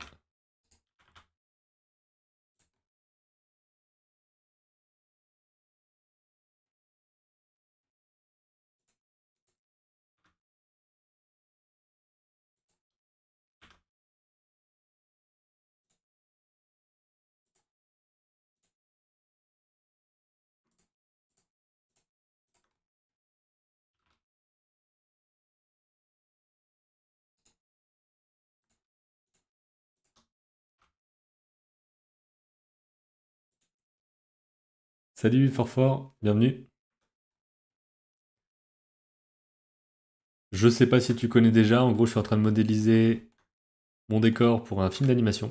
Salut Fort, bienvenue. Je sais pas si tu connais déjà, en gros je suis en train de modéliser mon décor pour un film d'animation,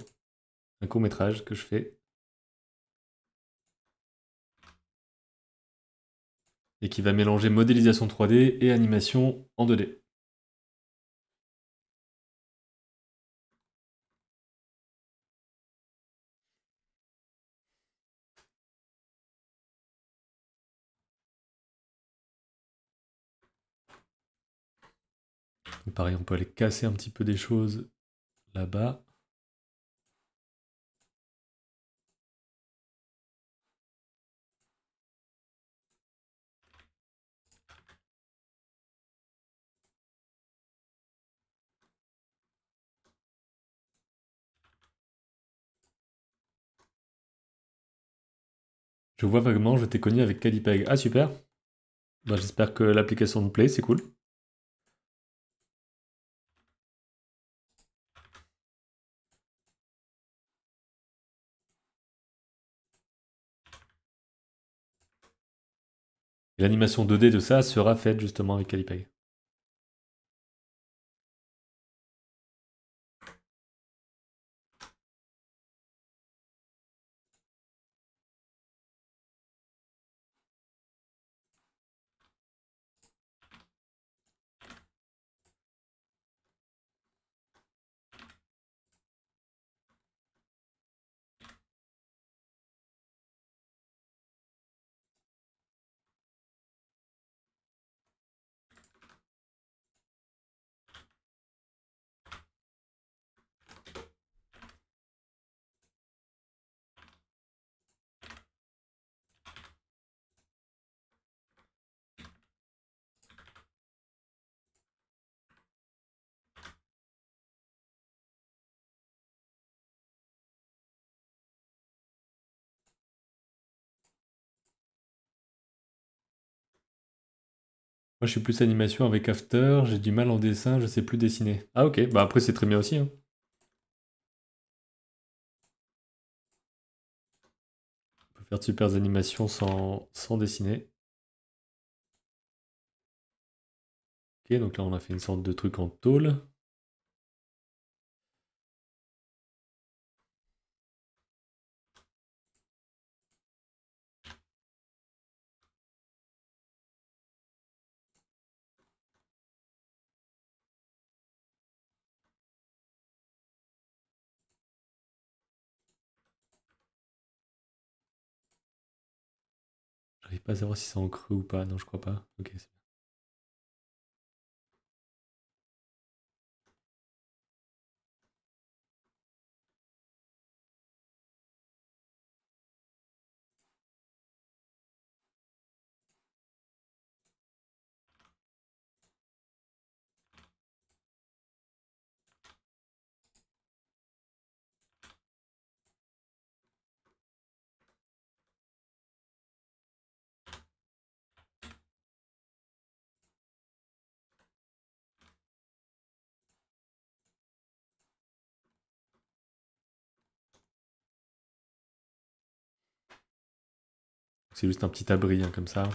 un court métrage que je fais, et qui va mélanger modélisation 3D et animation en 2D. Donc pareil, on peut aller casser un petit peu des choses là-bas. Je vois vaguement, je t'ai connu avec Calipeg. Ah super, bah, j'espère que l'application te plaît, c'est cool. Et l'animation 2D de ça sera faite justement avec Calipeg. Moi je suis plus animation avec After, j'ai du mal en dessin, je sais plus dessiner. Ah ok, bah après c'est très bien aussi, hein. On peut faire de super animations sans dessiner. Ok, donc là on a fait une sorte de truc en tôle. J'arrive pas à savoir si c'est en creux ou pas, non je crois pas. Ok, c'est bien. C'est juste un petit abri hein, comme ça.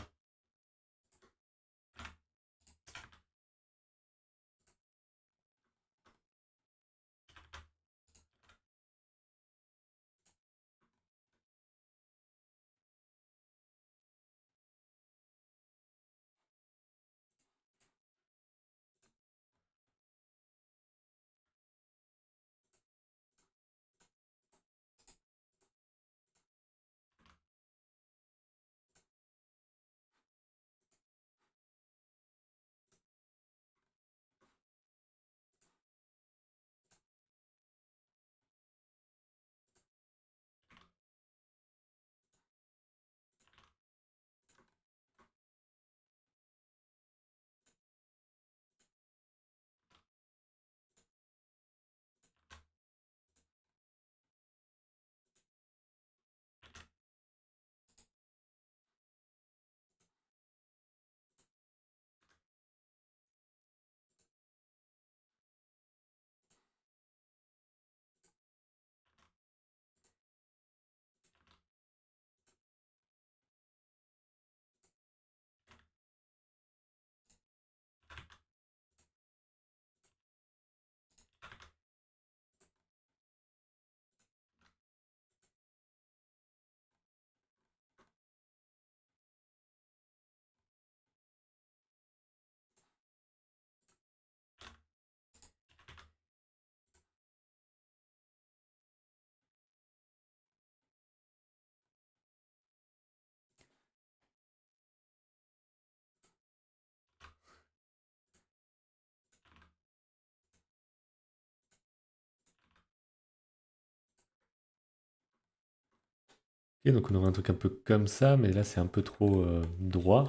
Ok, donc on aurait un truc un peu comme ça, mais là c'est un peu trop droit.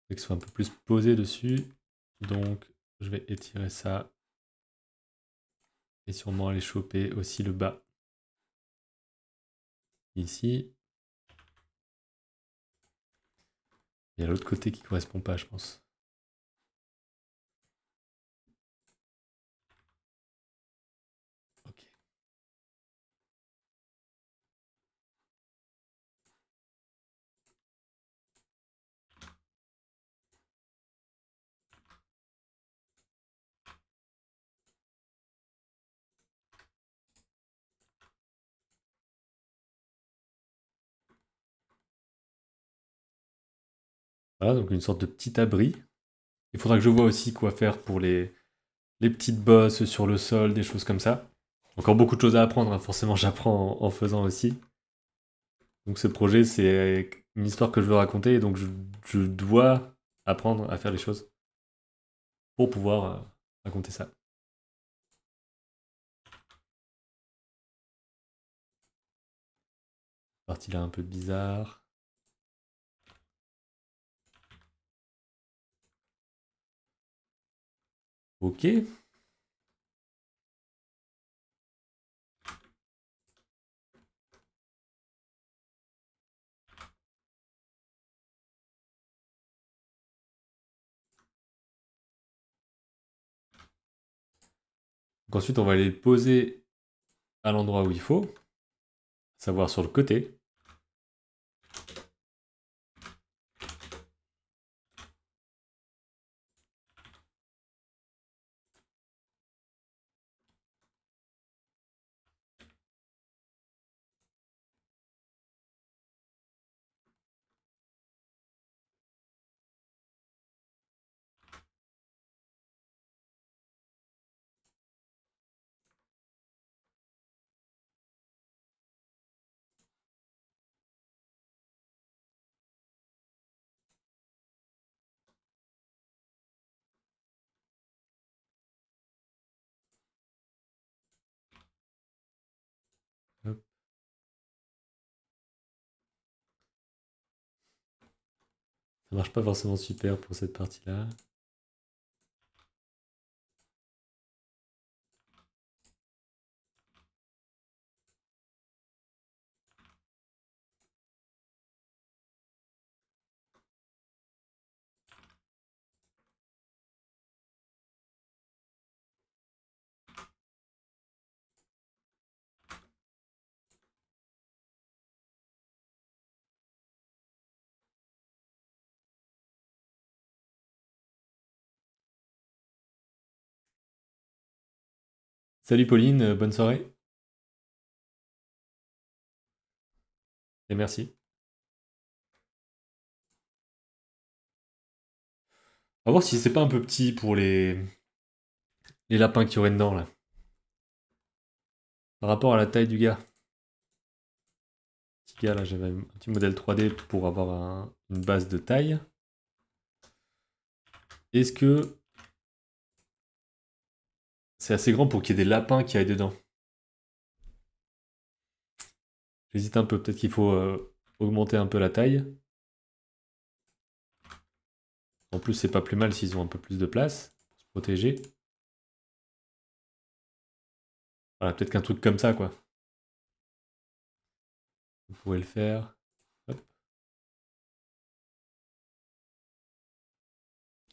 Il faut que ce soit un peu plus posé dessus. Donc je vais étirer ça. Et sûrement aller choper aussi le bas. Ici. Il y a l'autre côté qui correspond pas, je pense. Ok. Voilà, donc une sorte de petit abri. Il faudra que je vois aussi quoi faire pour les petites bosses sur le sol, des choses comme ça. Encore beaucoup de choses à apprendre, hein. Forcément j'apprends en faisant aussi. Donc ce projet, c'est une histoire que je veux raconter, et donc je dois apprendre à faire les choses pour pouvoir raconter ça. Partie là un peu bizarre. Ok. Donc ensuite, on va aller le poser à l'endroit où il faut, à savoir sur le côté. Hop. Ça marche pas forcément super pour cette partie-là. Salut Pauline, bonne soirée. Et merci. On va voir si c'est pas un peu petit pour les lapins qu'il y aurait dedans, là. Par rapport à la taille du gars. Petit gars, là, j'avais un petit modèle 3D pour avoir une base de taille. Est-ce que c'est assez grand pour qu'il y ait des lapins qui aillent dedans? J'hésite un peu, peut-être qu'il faut augmenter un peu la taille. En plus, c'est pas plus mal s'ils ont un peu plus de place pour se protéger. Voilà, peut-être qu'un truc comme ça, quoi. Vous pourrez le faire. Hop.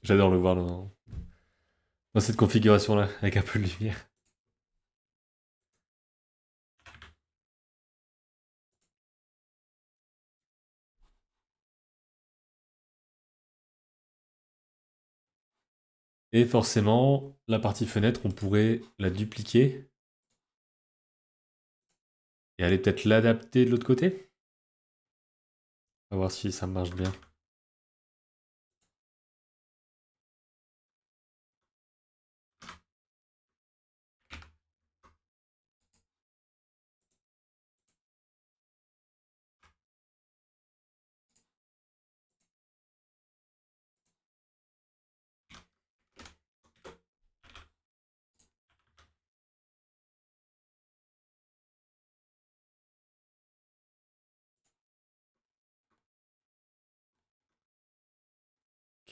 J'adore le voir dans cette configuration-là, avec un peu de lumière. Et forcément, la partie fenêtre, on pourrait la dupliquer et aller peut-être l'adapter de l'autre côté. On va voir si ça marche bien.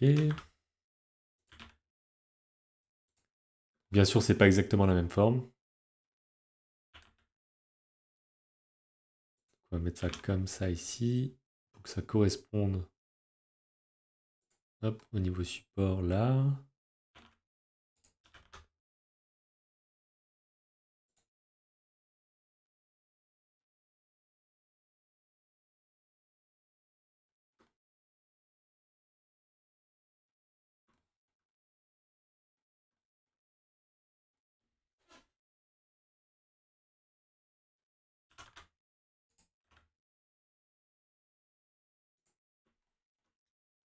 Ok. Bien sûr, c'est pas exactement la même forme. On va mettre ça comme ça ici, pour que ça corresponde, hop, au niveau support là.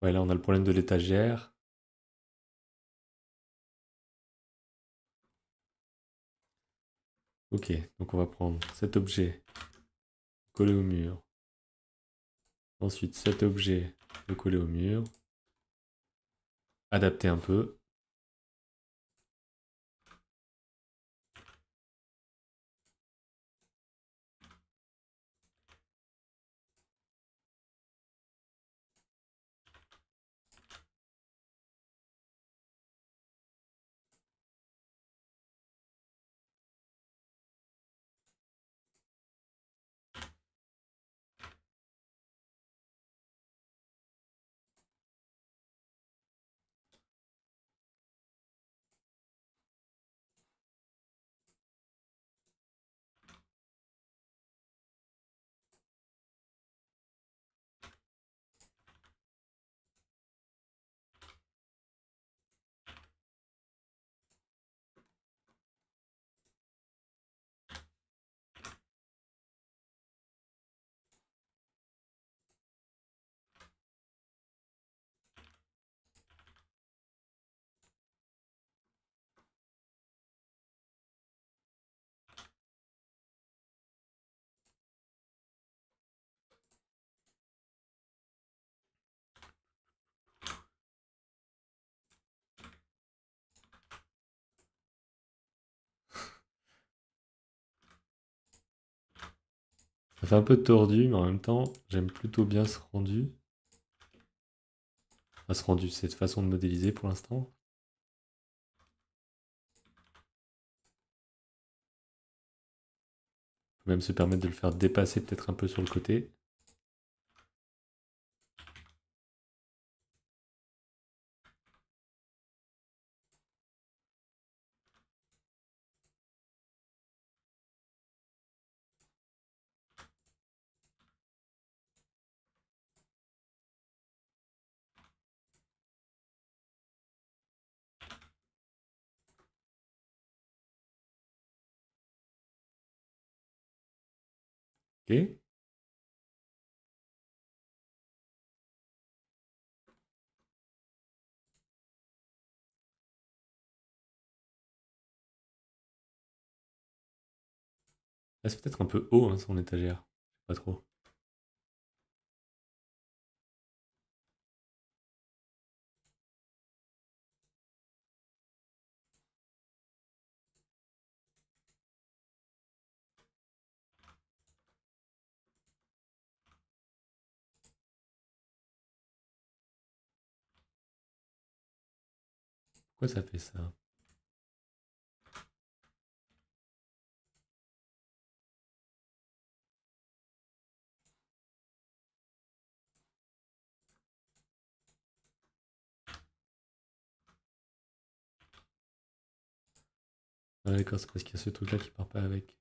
Ouais, là on a le problème de l'étagère. Ok, donc on va prendre cet objet, coller au mur. Ensuite cet objet, le coller au mur. Adapter un peu. Ça fait un peu tordu, mais en même temps, j'aime plutôt bien ce rendu. Enfin, ce rendu, cette façon de modéliser pour l'instant. On peut même se permettre de le faire dépasser peut-être un peu sur le côté. Ok. Là, c'est peut-être un peu haut, hein, son étagère. Je sais pas trop. Pourquoi ça fait ça? Ah, d'accord, c'est parce qu'il y a ce truc-là qui part pas avec.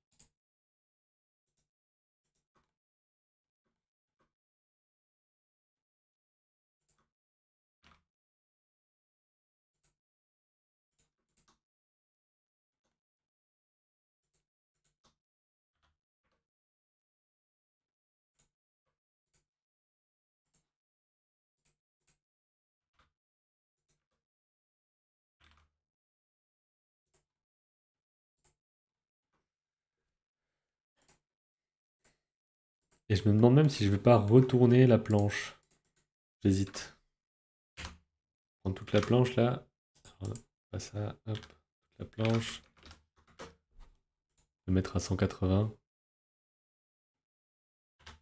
Et je me demande même si je vais pas retourner la planche. J'hésite. Prendre toute la planche là. Alors, pas ça, hop, toute la planche. Le mettre à 180.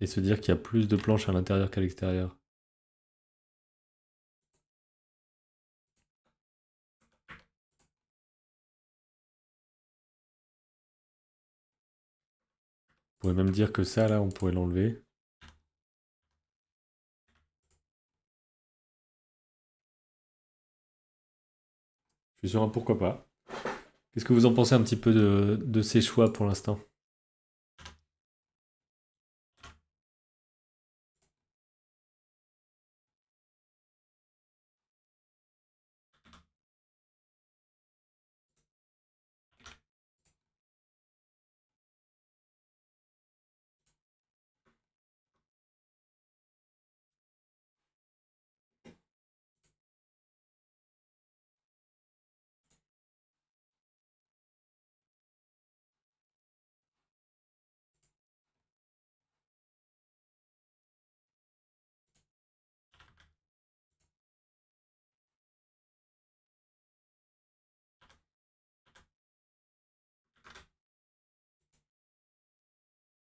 Et se dire qu'il y a plus de planches à l'intérieur qu'à l'extérieur. pourrait même dire que ça, là, on pourrait l'enlever. Je suis sur un pourquoi pas. Qu'est-ce que vous en pensez un petit peu de ces choix pour l'instant?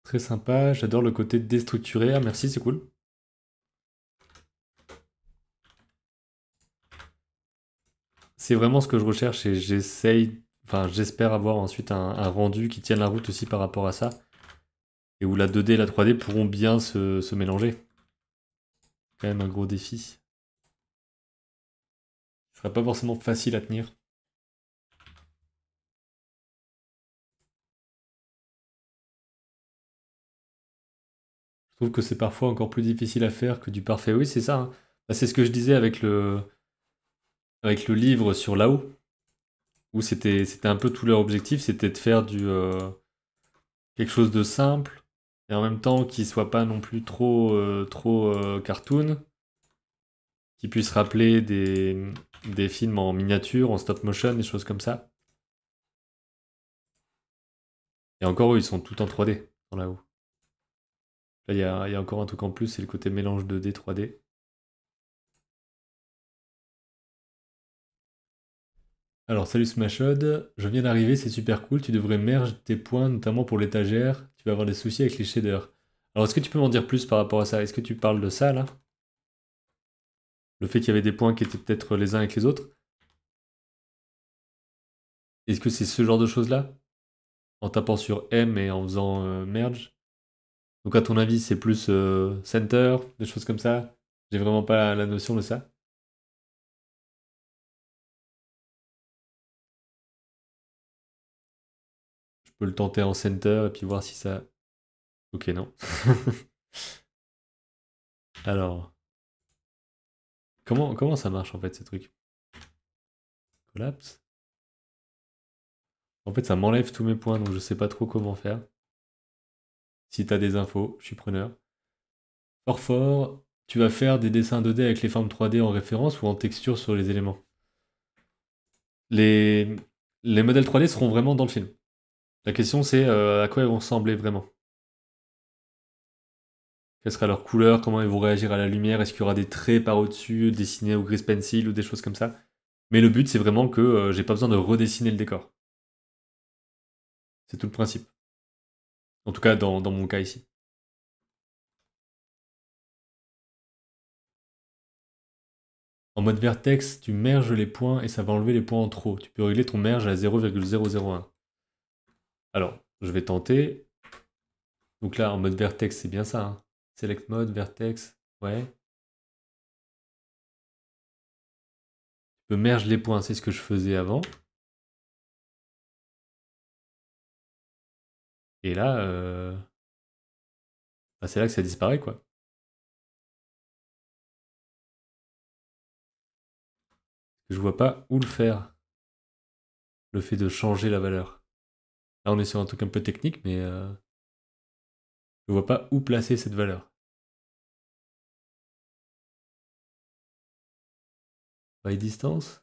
Très sympa, j'adore le côté déstructuré. Ah merci, c'est cool. C'est vraiment ce que je recherche et j'essaye, enfin j'espère avoir ensuite un rendu qui tienne la route aussi par rapport à ça. Et où la 2D et la 3D pourront bien se mélanger. Quand même un gros défi. Ce sera pas forcément facile à tenir. Je trouve que c'est parfois encore plus difficile à faire que du parfait. Oui, c'est ça, hein. Bah, c'est ce que je disais avec le livre sur Lao, où c'était un peu tout leur objectif, c'était de faire quelque chose de simple, et en même temps qui soit pas non plus trop cartoon, qui puisse rappeler des films en miniature, en stop motion, des choses comme ça. Et encore eux, ils sont tout en 3D dans Lao. Là, il y a encore un truc en plus, c'est le côté mélange 2D, 3D. Alors, salut Smashod, je viens d'arriver, c'est super cool, tu devrais merge tes points, notamment pour l'étagère, tu vas avoir des soucis avec les shaders. Alors, est-ce que tu peux m'en dire plus par rapport à ça? Est-ce que tu parles de ça, là? Le fait qu'il y avait des points qui étaient peut-être les uns avec les autres? Est-ce que c'est ce genre de choses-là? En tapant sur M et en faisant merge? Donc, à ton avis, c'est plus center, des choses comme ça? J'ai vraiment pas la notion de ça. Je peux le tenter en center et puis voir si ça... Ok, non. Alors, comment ça marche en fait ces trucs? Collapse? En fait, ça m'enlève tous mes points, donc je sais pas trop comment faire. Si t'as des infos, je suis preneur. Fort fort, tu vas faire des dessins 2D avec les formes 3D en référence ou en texture sur les éléments? Les, les modèles 3D seront vraiment dans le film. La question c'est à quoi ils vont ressembler vraiment. Quelle sera leur couleur, comment ils vont réagir à la lumière, est-ce qu'il y aura des traits par au-dessus, dessinés au grease pencil ou des choses comme ça. Mais le but c'est vraiment que j'ai pas besoin de redessiner le décor. C'est tout le principe. En tout cas dans mon cas ici. En mode vertex, tu merges les points et ça va enlever les points en trop. Tu peux régler ton merge à 0,001. Alors, je vais tenter. Donc là, en mode vertex, c'est bien ça, hein. Select mode, vertex, ouais. Tu peux merge les points, c'est ce que je faisais avant. Et là, bah, c'est là que ça disparaît, quoi. Je vois pas où le faire, le fait de changer la valeur. Là, on est sur un truc un peu technique, mais je vois pas où placer cette valeur. By distance?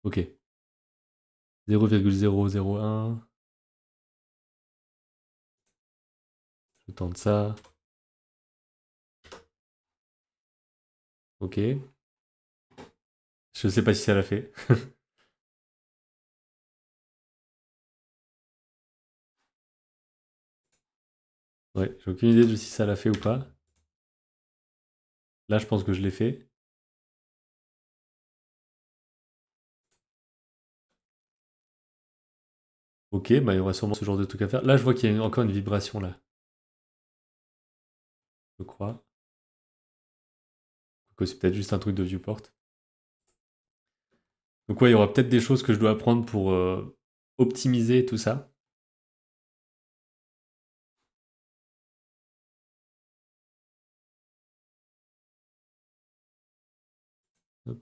Ok. 0,001. Je tente ça. Ok. Je sais pas si ça l'a fait. Ouais, j'ai aucune idée de si ça l'a fait ou pas. Là, je pense que je l'ai fait. Ok, bah il y aura sûrement ce genre de truc à faire. Là, je vois qu'il y a encore une vibration là, je crois. Que c'est peut-être juste un truc de viewport. Donc ouais, il y aura peut-être des choses que je dois apprendre pour optimiser tout ça. Hop.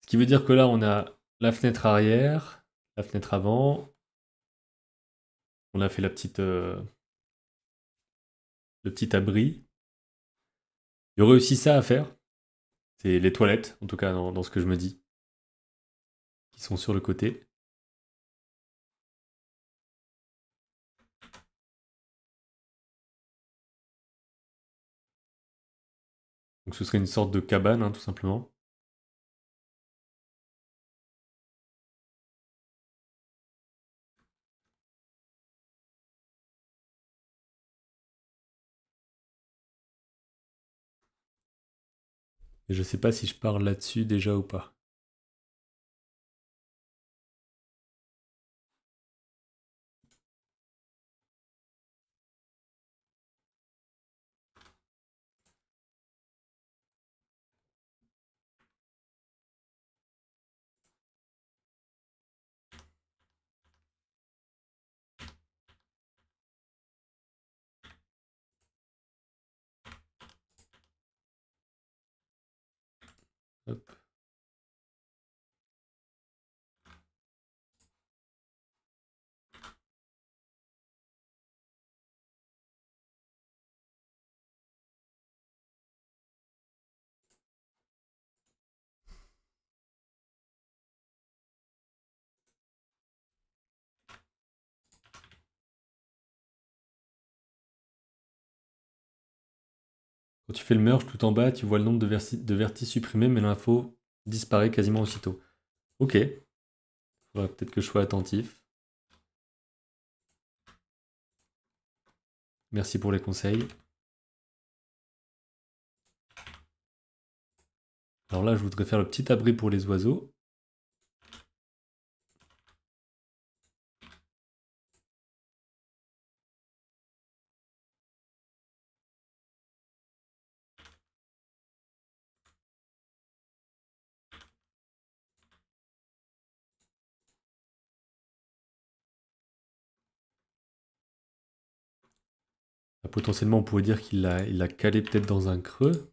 Ce qui veut dire que là, on a la fenêtre arrière, la fenêtre avant. On a fait le petit abri. Il y aurait aussi ça à faire. C'est les toilettes, en tout cas dans ce que je me dis, qui sont sur le côté. Donc ce serait une sorte de cabane, hein, tout simplement. Et je sais pas si je parle là-dessus déjà ou pas. Hop. Quand tu fais le merge tout en bas, tu vois le nombre de vertices supprimés, mais l'info disparaît quasiment aussitôt. Ok, faudra peut-être que je sois attentif. Merci pour les conseils. Alors là, je voudrais faire le petit abri pour les oiseaux. Là, potentiellement, on pourrait dire qu'il l'a calé peut-être dans un creux.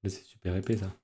Mais c'est super épais ça.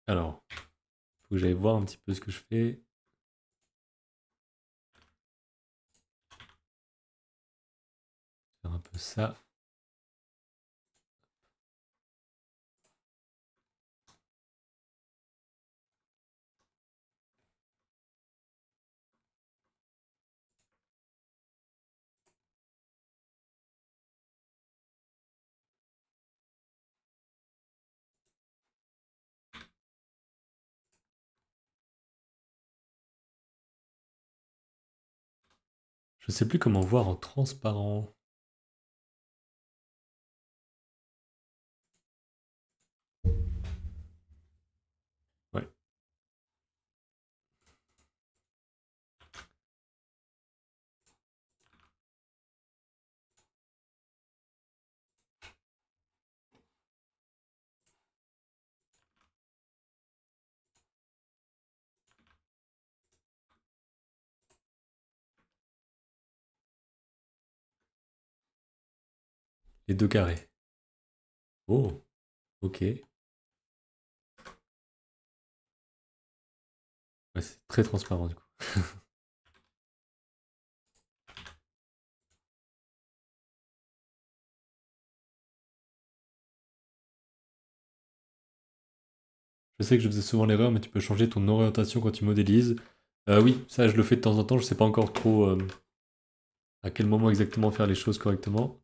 Alors, faut que j'aille voir un petit peu ce que je fais. Faire un peu ça. Je sais plus comment voir en transparent. Ouais. Les deux carrés. Oh, ok. Ouais, c'est très transparent du coup. Je sais que je faisais souvent l'erreur, mais tu peux changer ton orientation quand tu modélises. Oui, ça je le fais de temps en temps, je sais pas encore trop à quel moment exactement faire les choses correctement.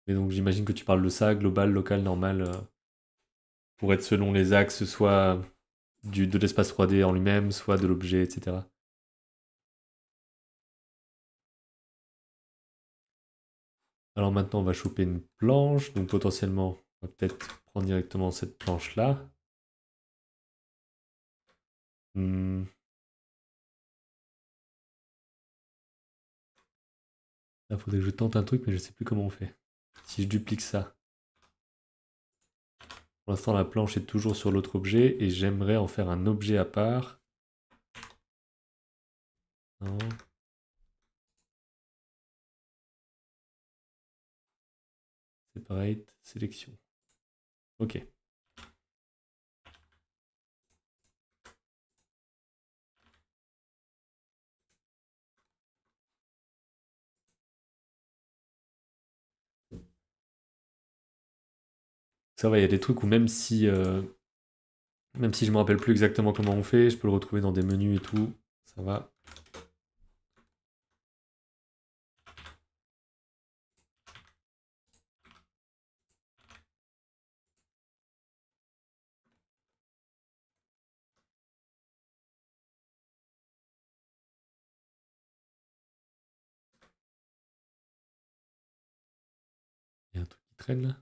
Mais donc j'imagine que tu parles de ça, global, local, normal, pour être selon les axes, soit de l'espace 3D en lui-même, soit de l'objet, etc. Alors maintenant on va choper une planche, donc potentiellement on va peut-être prendre directement cette planche-là. Hmm, Là faudrait que je tente un truc, mais je sais plus comment on fait. Si je duplique ça. Pour l'instant, la planche est toujours sur l'autre objet et j'aimerais en faire un objet à part. Non. Separate, sélection. Ok. Ça va, il y a des trucs où même si je me rappelle plus exactement comment on fait, je peux le retrouver dans des menus et tout. Ça va. Il y a un truc qui traîne là.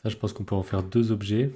Ça, je pense qu'on peut en faire deux objets.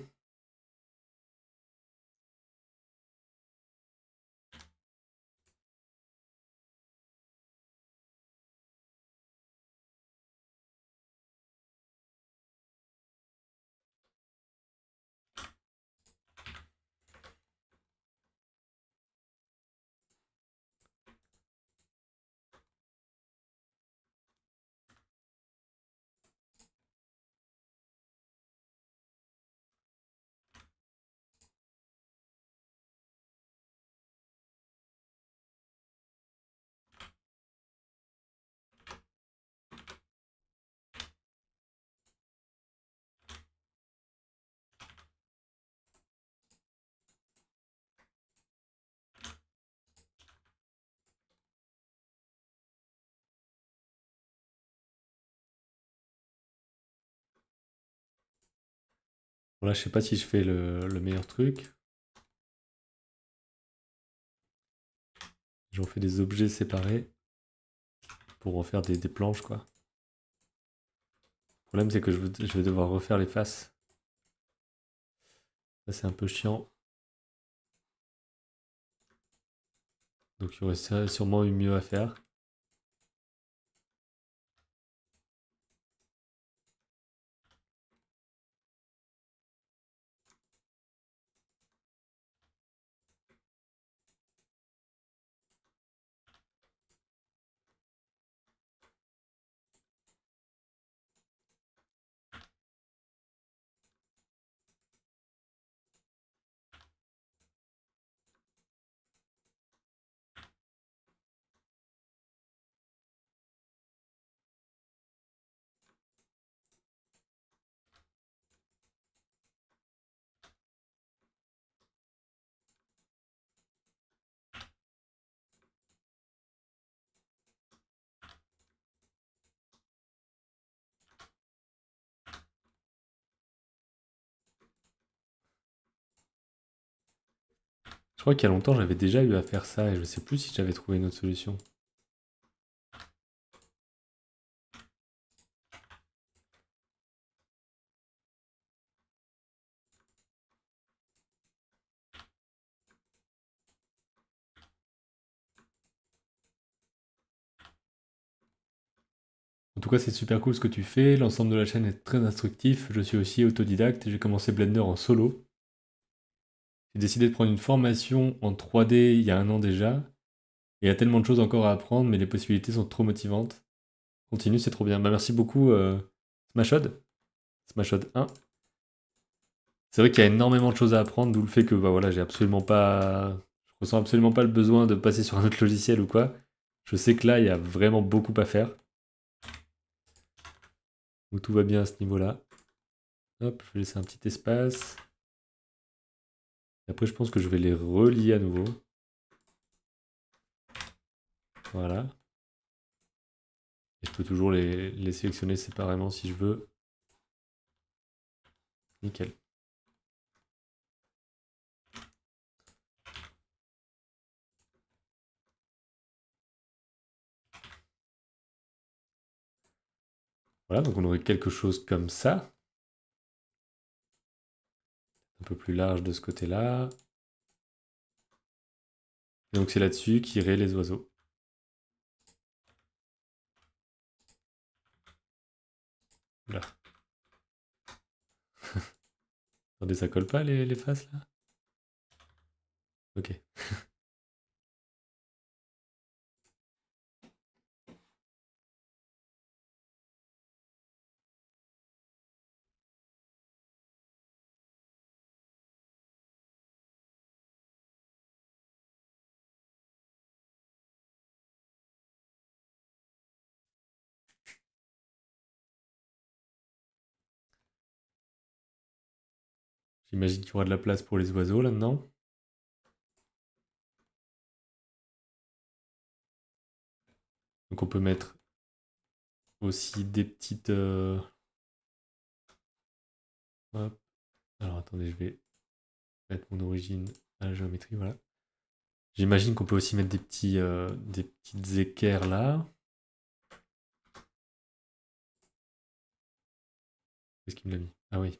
Bon, là, je sais pas si je fais le meilleur truc. J'en fais des objets séparés pour en faire des planches, quoi. Le problème, c'est que je vais devoir refaire les faces. Ça, c'est un peu chiant. Donc, il y aurait sûrement eu mieux à faire. Je crois qu'il y a longtemps, j'avais déjà eu à faire ça et je sais plus si j'avais trouvé une autre solution. En tout cas, c'est super cool ce que tu fais. L'ensemble de la chaîne est très instructif. Je suis aussi autodidacte et j'ai commencé Blender en solo. J'ai décidé de prendre une formation en 3D il y a un an déjà. Il y a tellement de choses encore à apprendre, mais les possibilités sont trop motivantes. Continue, c'est trop bien. Bah, merci beaucoup, Smashod. Smashod 1. C'est vrai qu'il y a énormément de choses à apprendre, d'où le fait que bah, voilà, j'ai absolument pas. Je ressens absolument pas le besoin de passer sur un autre logiciel ou quoi. Je sais que là, il y a vraiment beaucoup à faire. Donc tout va bien à ce niveau-là. Hop, je vais laisser un petit espace. Et après, je pense que je vais les relier à nouveau. Voilà. Et je peux toujours les sélectionner séparément si je veux. Nickel. Voilà, donc on aurait quelque chose comme ça. Un peu plus large de ce côté-là. Et donc c'est là-dessus qu'iraient les oiseaux. Là. Attendez, ça colle pas les faces là? Ok. J'imagine qu'il y aura de la place pour les oiseaux là-dedans. Donc on peut mettre aussi des petites... Hop. Alors attendez, je vais mettre mon origine à la géométrie, voilà. J'imagine qu'on peut aussi mettre des petites équerres là. Qu'est-ce qu'il me l'a mis? Ah oui.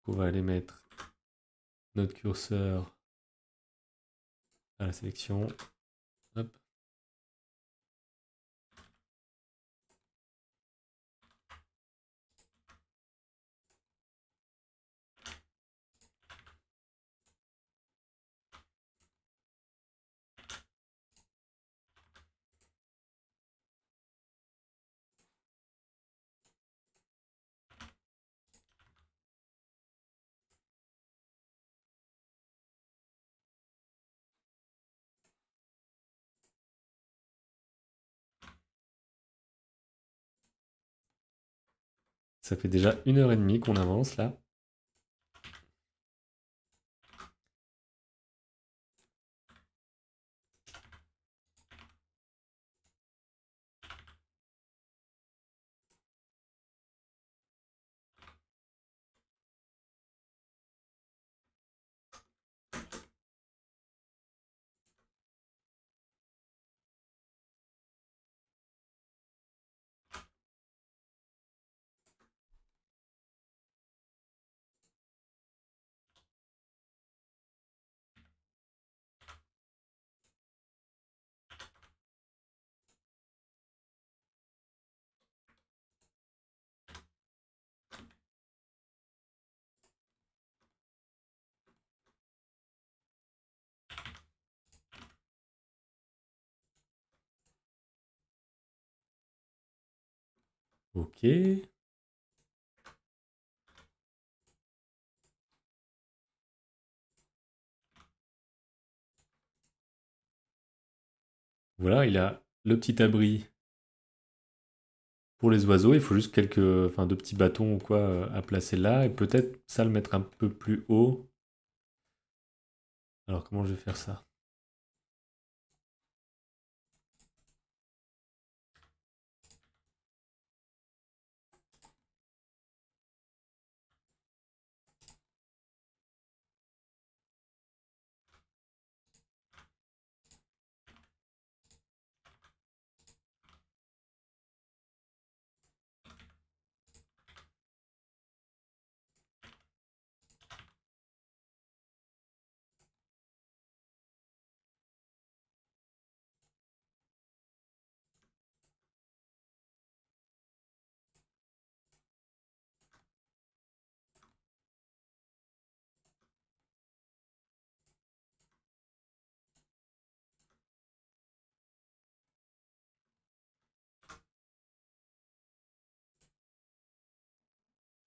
On va aller mettre notre curseur à la sélection. Hop. Ça fait déjà 1h30 qu'on avance là. Ok. Voilà, il a le petit abri pour les oiseaux. Il faut juste enfin, deux petits bâtons ou quoi à placer là. Et peut-être ça le mettre un peu plus haut. Alors comment je vais faire ça?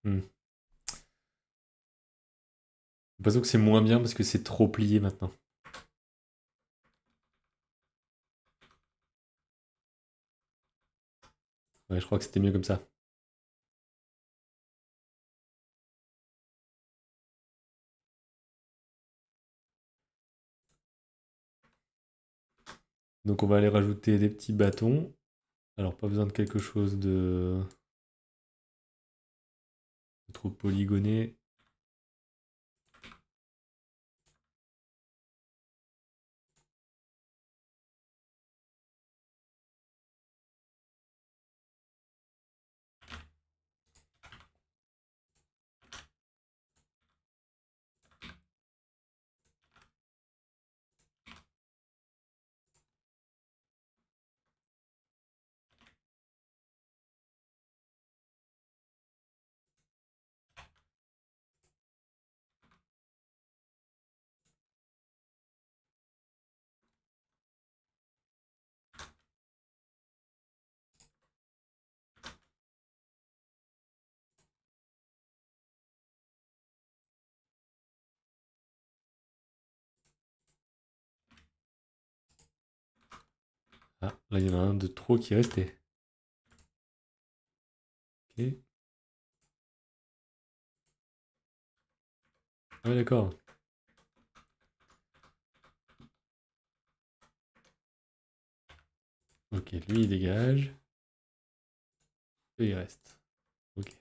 Hmm. J'ai l'impression que c'est moins bien parce que c'est trop plié maintenant. Ouais, je crois que c'était mieux comme ça. Donc on va aller rajouter des petits bâtons. Alors pas besoin de quelque chose de trop polygoné. Ah, là il y en a un de trop qui est resté. Ok. Ah ouais, d'accord. Ok, lui il dégage. Et il reste. Ok.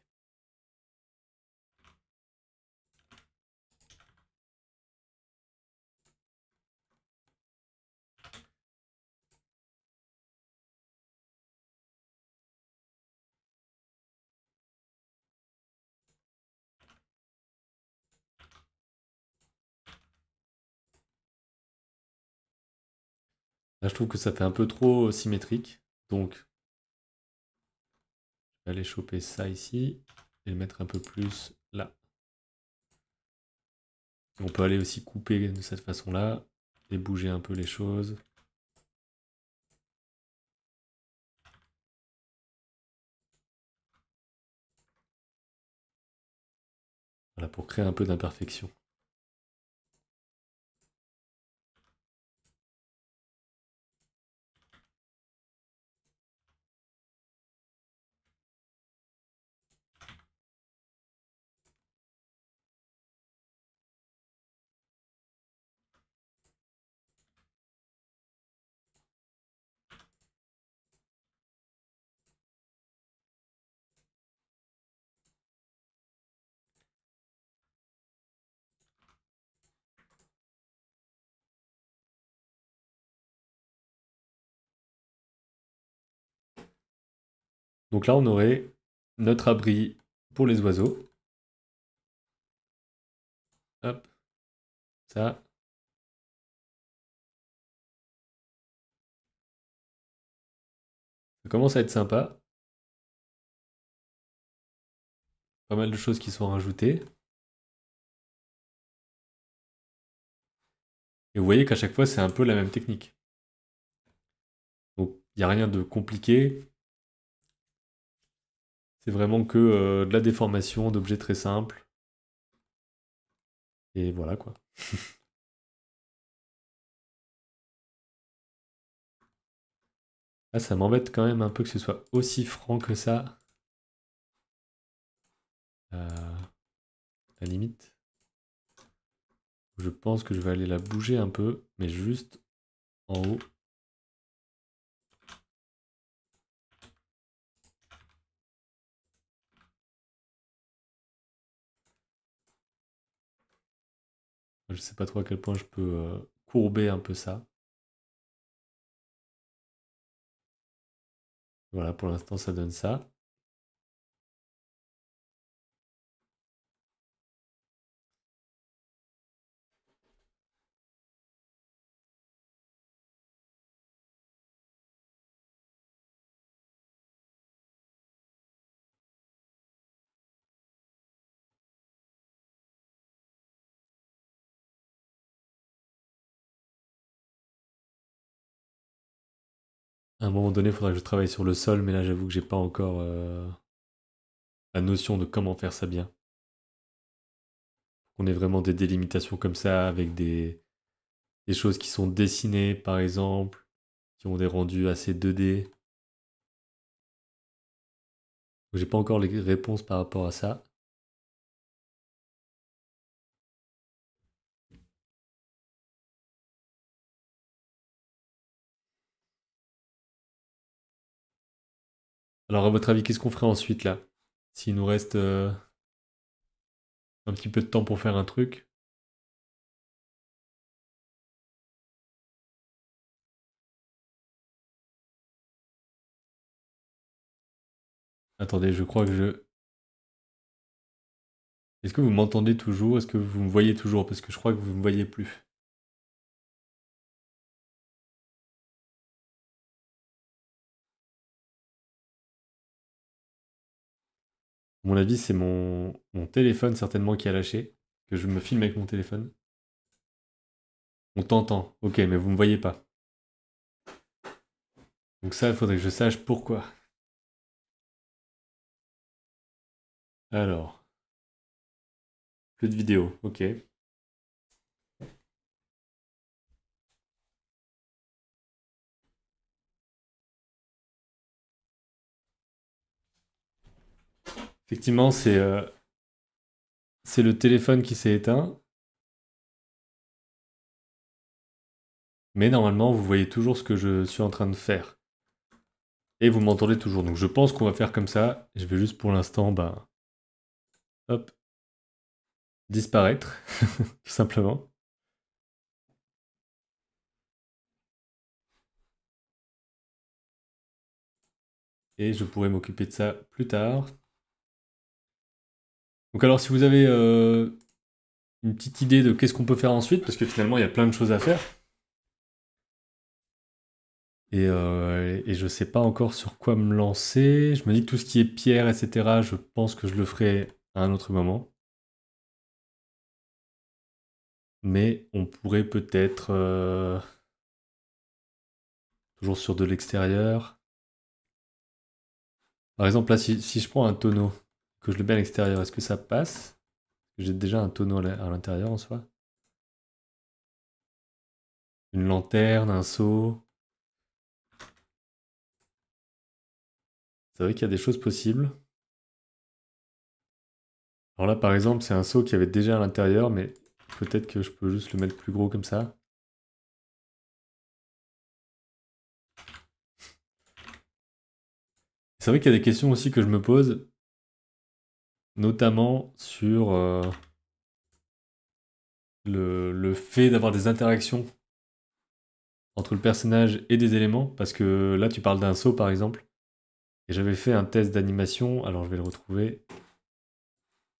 Là je trouve que ça fait un peu trop symétrique. Donc je vais aller choper ça ici et le mettre un peu plus là. On peut aller aussi couper de cette façon-là et bouger un peu les choses. Voilà, pour créer un peu d'imperfection. Donc là on aurait notre abri pour les oiseaux. Hop, ça. Ça commence à être sympa. Pas mal de choses qui sont rajoutées. Et vous voyez qu'à chaque fois, c'est un peu la même technique. Donc, il n'y a rien de compliqué. C'est vraiment que de la déformation d'objets très simples. Et voilà quoi. Ah, ça m'embête quand même un peu que ce soit aussi franc que ça. La limite. Je pense que je vais aller la bouger un peu, mais juste en haut. Je sais pas trop à quel point je peux courber un peu ça. Voilà, pour l'instant ça donne ça. À un moment donné, il faudra que je travaille sur le sol, mais là j'avoue que j'ai pas encore la notion de comment faire ça bien. On ait vraiment des délimitations comme ça, avec des choses qui sont dessinées par exemple, qui ont des rendus assez 2D. J'ai pas encore les réponses par rapport à ça. Alors à votre avis, qu'est-ce qu'on ferait ensuite là? S'il nous reste un petit peu de temps pour faire un truc. Attendez, je crois que je... Est-ce que vous m'entendez toujours? Est-ce que vous me voyez toujours? Parce que je crois que vous ne me voyez plus. À mon avis, c'est mon téléphone certainement qui a lâché. Que je me filme avec mon téléphone. On t'entend. Ok, mais vous ne me voyez pas. Donc ça, il faudrait que je sache pourquoi. Alors, plus de vidéo. Ok. Effectivement, c'est le téléphone qui s'est éteint. Mais normalement, vous voyez toujours ce que je suis en train de faire. Et vous m'entendez toujours. Donc je pense qu'on va faire comme ça. Je vais juste pour l'instant, ben, hop, disparaître, tout simplement. Et je pourrai m'occuper de ça plus tard. Donc alors, si vous avez une petite idée de qu'est-ce qu'on peut faire ensuite, parce que finalement, il y a plein de choses à faire. Et je sais pas encore sur quoi me lancer. Je me dis que tout ce qui est pierre, etc., je pense que je le ferai à un autre moment. Mais on pourrait peut-être, toujours sur de l'extérieur. Par exemple, là, si je prends un tonneau, que je le mets à l'extérieur, est-ce que ça passe? J'ai déjà un tonneau à l'intérieur en soi. Une lanterne, un seau. C'est vrai qu'il y a des choses possibles. Alors là, par exemple, c'est un seau qui avait déjà à l'intérieur, mais peut-être que je peux juste le mettre plus gros comme ça. C'est vrai qu'il y a des questions aussi que je me pose, notamment sur le fait d'avoir des interactions entre le personnage et des éléments, parce que là, tu parles d'un seau, par exemple, et j'avais fait un test d'animation, alors je vais le retrouver.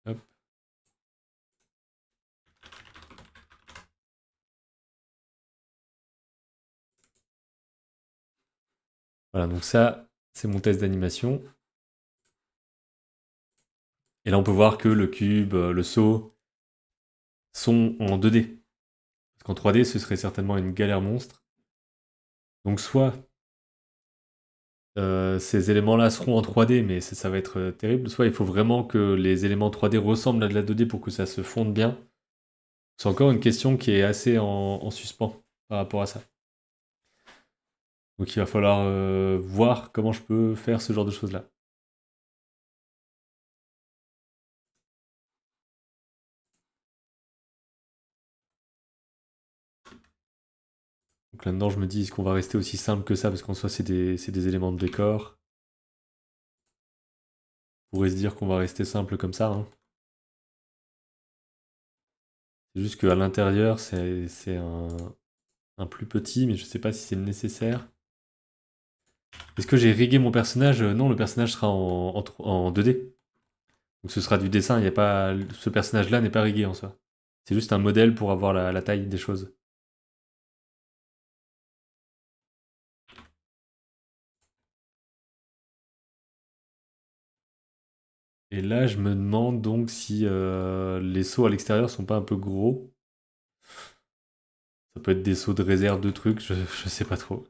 Hop. Voilà, donc ça, c'est mon test d'animation. Et là, on peut voir que le cube, le seau sont en 2D. Parce qu'en 3D, ce serait certainement une galère monstre. Donc soit ces éléments-là seront en 3D, mais ça va être terrible. Soit il faut vraiment que les éléments 3D ressemblent à de la 2D pour que ça se fonde bien. C'est encore une question qui est assez en suspens par rapport à ça. Donc il va falloir voir comment je peux faire ce genre de choses-là. Donc là-dedans, je me dis, est-ce qu'on va rester aussi simple que ça? Parce qu'en soi, c'est des éléments de décor. On pourrait se dire qu'on va rester simple comme ça, hein. C'est juste qu'à l'intérieur, c'est un plus petit, mais je sais pas si c'est nécessaire. Est-ce que j'ai rigué mon personnage? Non, le personnage sera en 2D. Donc ce sera du dessin, il y a pas, ce personnage-là n'est pas rigué en soi. C'est juste un modèle pour avoir la taille des choses. Et là, je me demande donc si les sauts à l'extérieur sont pas un peu gros. Ça peut être des sauts de réserve de trucs, je sais pas trop.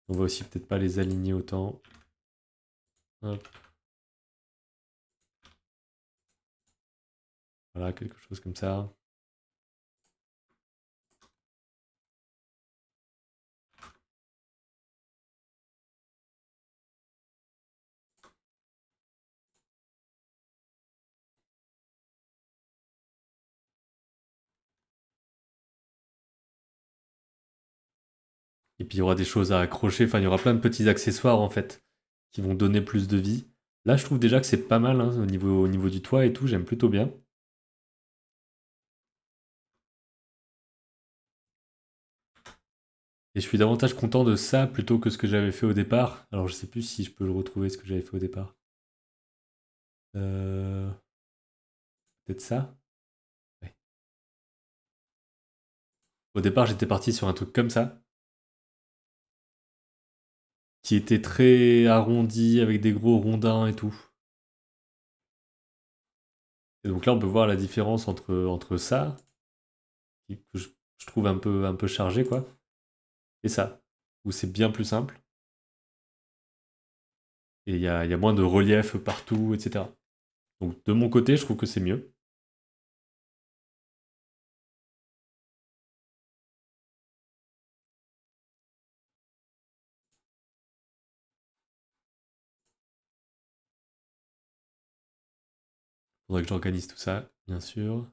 On va aussi peut-être pas les aligner autant. Hop. Voilà, quelque chose comme ça. Et puis il y aura des choses à accrocher, enfin il y aura plein de petits accessoires en fait qui vont donner plus de vie. Là je trouve déjà que c'est pas mal hein, au niveau du toit et tout, j'aime plutôt bien. Et je suis davantage content de ça plutôt que ce que j'avais fait au départ. Alors je sais plus si je peux le retrouver ce que j'avais fait au départ. Euh, Peut-être ça? Ouais. Au départ j'étais parti sur un truc comme ça, qui était très arrondi avec des gros rondins et tout. Et donc là on peut voir la différence entre ça, que je trouve un peu chargé quoi, et ça, où c'est bien plus simple. Et il y a moins de relief partout, etc. Donc de mon côté, je trouve que c'est mieux. Faudrait que j'organise tout ça, bien sûr.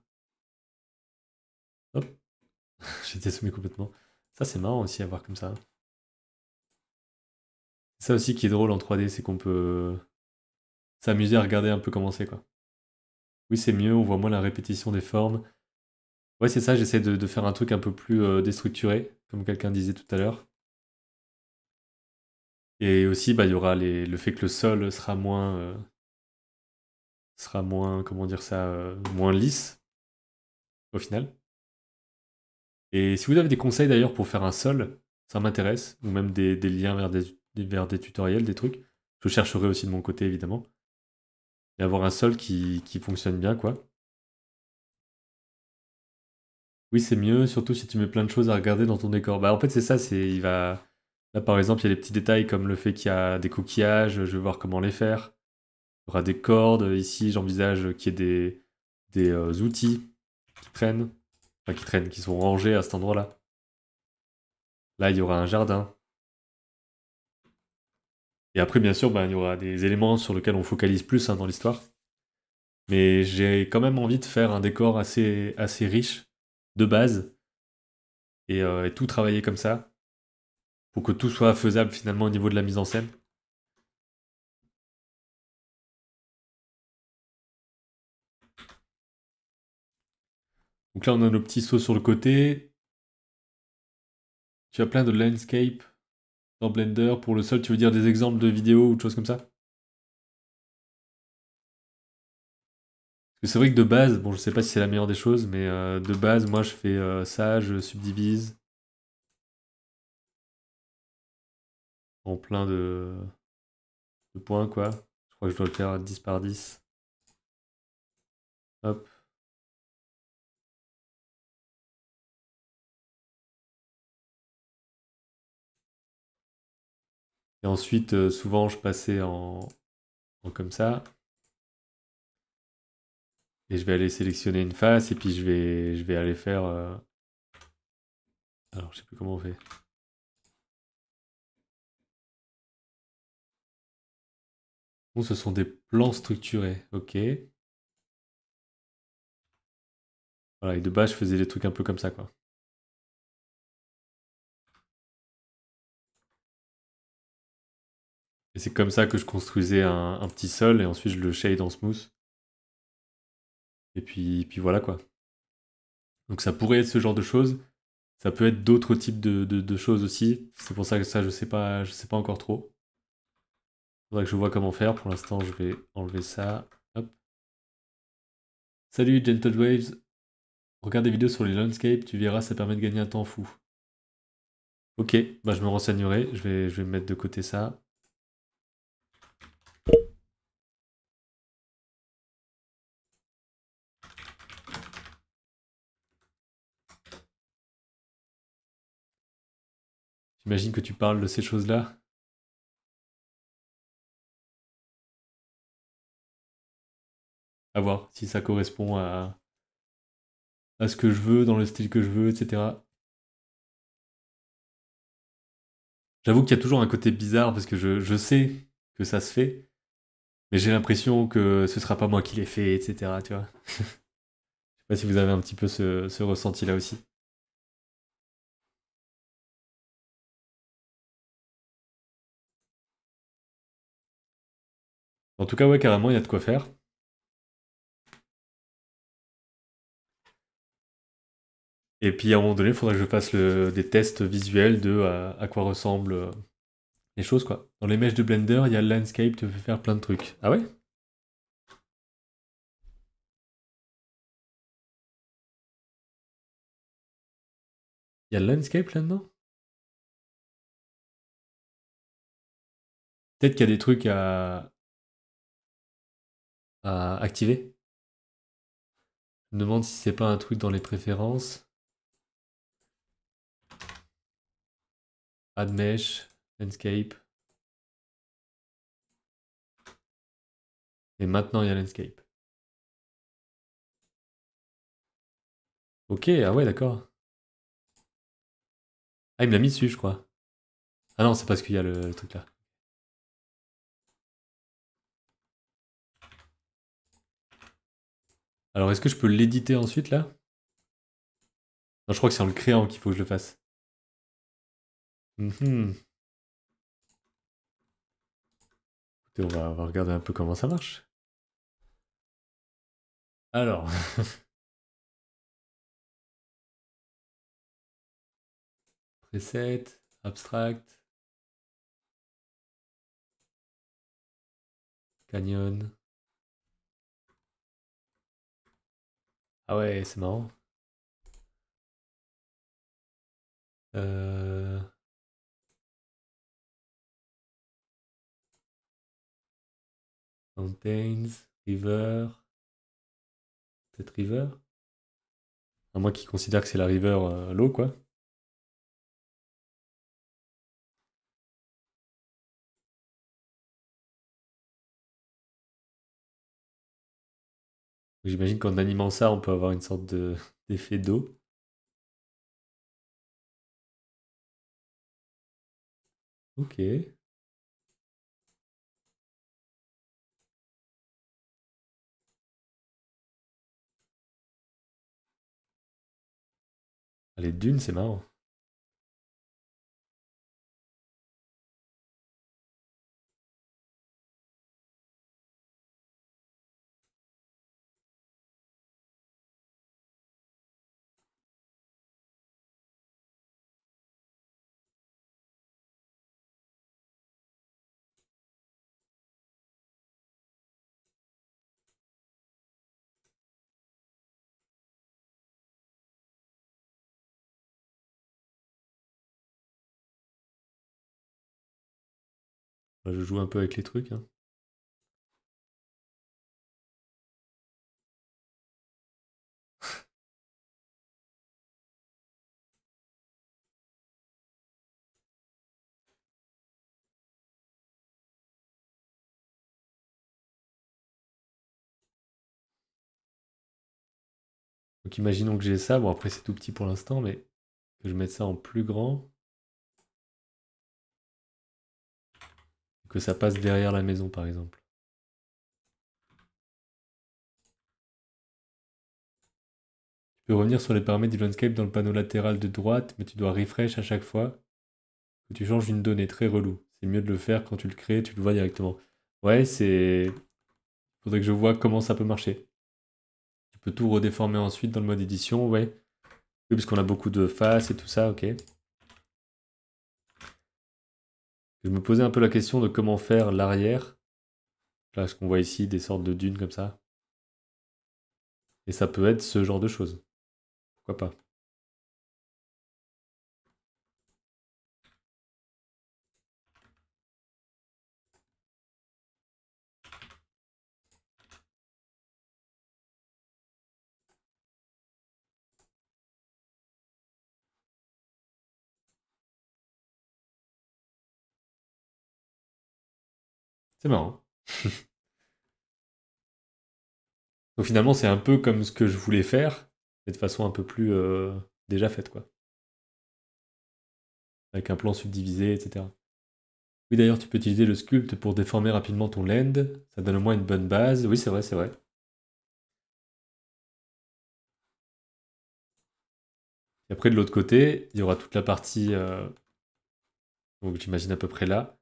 Hop, j'étais soumis complètement. Ça c'est marrant aussi à voir comme ça. Ça aussi qui est drôle en 3D, c'est qu'on peut s'amuser à regarder un peu comment c'est quoi. Oui c'est mieux, on voit moins la répétition des formes. Ouais c'est ça, j'essaie de faire un truc un peu plus déstructuré, comme quelqu'un disait tout à l'heure. Et aussi bah, il y aura le fait que le sol sera moins, comment dire ça, moins lisse au final. Et si vous avez des conseils d'ailleurs pour faire un sol, ça m'intéresse, ou même des liens vers des tutoriels, des trucs. Je chercherai aussi de mon côté évidemment. Et avoir un sol qui fonctionne bien quoi. Oui c'est mieux, surtout si tu mets plein de choses à regarder dans ton décor. Bah en fait c'est ça, il va. Là par exemple il y a les petits détails comme le fait qu'il y a des coquillages, je vais voir comment les faire. Il y aura des cordes, ici j'envisage qu'il y ait des outils qui traînent, enfin qui traînent, qui sont rangés à cet endroit-là. Là il y aura un jardin. Et après, bien sûr, ben, il y aura des éléments sur lesquels on focalise plus hein, dans l'histoire. Mais j'ai quand même envie de faire un décor assez riche, de base, et tout travailler comme ça, pour que tout soit faisable finalement au niveau de la mise en scène. Donc là, on a nos petits sauts sur le côté. Tu as plein de landscape dans Blender. Pour le sol, tu veux dire des exemples de vidéos ou de choses comme ça? Parce que c'est vrai que de base, bon, je sais pas si c'est la meilleure des choses, mais de base, moi, je fais ça, je subdivise en plein de points, quoi. Je crois que je dois le faire à 10 par 10. Hop. Et ensuite, souvent, je passais en comme ça. Et je vais aller sélectionner une face et puis je vais aller faire. Alors, je sais plus comment on fait. Bon, ce sont des plans structurés. Ok. Voilà, et de base, je faisais des trucs un peu comme ça, quoi. Et c'est comme ça que je construisais un petit sol et ensuite je le shade en smooth. Et puis voilà, quoi. Donc ça pourrait être ce genre de choses. Ça peut être d'autres types de choses aussi. C'est pour ça que ça, je sais pas encore trop. Faudrait que je vois comment faire. Pour l'instant, je vais enlever ça. Hop. Salut Gentle Waves. Regarde des vidéos sur les landscapes, tu verras, ça permet de gagner un temps fou. Ok, bah je me renseignerai. Je vais mettre de côté ça. J'imagine que tu parles de ces choses-là. À voir si ça correspond à ce que je veux, dans le style que je veux, etc. J'avoue qu'il y a toujours un côté bizarre parce que je sais que ça se fait, mais j'ai l'impression que ce sera pas moi qui l'ai fait, etc. Tu vois. Je sais pas si vous avez un petit peu ce ressenti-là aussi. En tout cas, ouais, carrément, il y a de quoi faire. Et puis à un moment donné, il faudrait que je fasse des tests visuels de à quoi ressemblent les choses, quoi. Dans les mèches de Blender, il y a le landscape, tu peux faire plein de trucs. Ah ouais? Il y a le landscape là-dedans? Peut-être qu'il y a des trucs à activer. Je me demande si c'est pas un truc dans les préférences. Add mesh, landscape. Et maintenant, il y a landscape. Ok, ah ouais, d'accord. Ah, il me l'a mis dessus, je crois. Ah non, c'est parce qu'il y a le truc là. Alors, est-ce que je peux l'éditer ensuite là? Non, je crois que c'est en le créant qu'il faut que je le fasse. Mhm. Écoutez, on va regarder un peu comment ça marche. Alors, preset, abstract, canyon. Ah ouais, c'est marrant. Euh, Mountains, river, peut-être river. À moi qui considère que c'est la river, l'eau quoi. J'imagine qu'en animant ça, on peut avoir une sorte d'effet d'eau. Ok. Ah, les dunes, c'est marrant. Moi, je joue un peu avec les trucs, hein. Donc imaginons que j'ai ça. Bon, après, c'est tout petit pour l'instant, mais que je mette ça en plus grand. Que ça passe derrière la maison, par exemple. Tu peux revenir sur les paramètres du landscape dans le panneau latéral de droite, mais tu dois refresh à chaque fois que tu changes une donnée. Très relou. C'est mieux de le faire quand tu le crées, tu le vois directement. Ouais, c'est... Faudrait que je vois comment ça peut marcher. Tu peux tout redéformer ensuite dans le mode édition, ouais. Oui, parce qu'on a beaucoup de faces et tout ça, ok. Je me posais un peu la question de comment faire l'arrière. Là, ce qu'on voit ici, des sortes de dunes comme ça. Et ça peut être ce genre de choses. Pourquoi pas? C'est marrant. Donc finalement, c'est un peu comme ce que je voulais faire, mais de façon un peu plus déjà faite, quoi. Avec un plan subdivisé, etc. Oui, d'ailleurs, tu peux utiliser le sculpt pour déformer rapidement ton land. Ça donne au moins une bonne base. Oui, c'est vrai, c'est vrai. Et après, de l'autre côté, il y aura toute la partie... donc j'imagine à peu près là.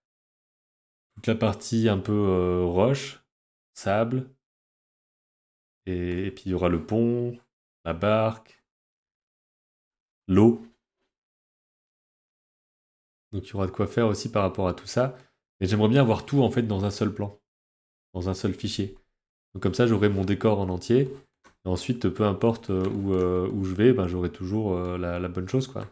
Toute la partie un peu roche, sable. Et puis il y aura le pont, la barque, l'eau. Donc il y aura de quoi faire aussi par rapport à tout ça. Et j'aimerais bien avoir tout en fait dans un seul plan, dans un seul fichier. Donc comme ça j'aurai mon décor en entier. Et ensuite, peu importe où je vais, ben, j'aurai toujours la bonne chose, quoi.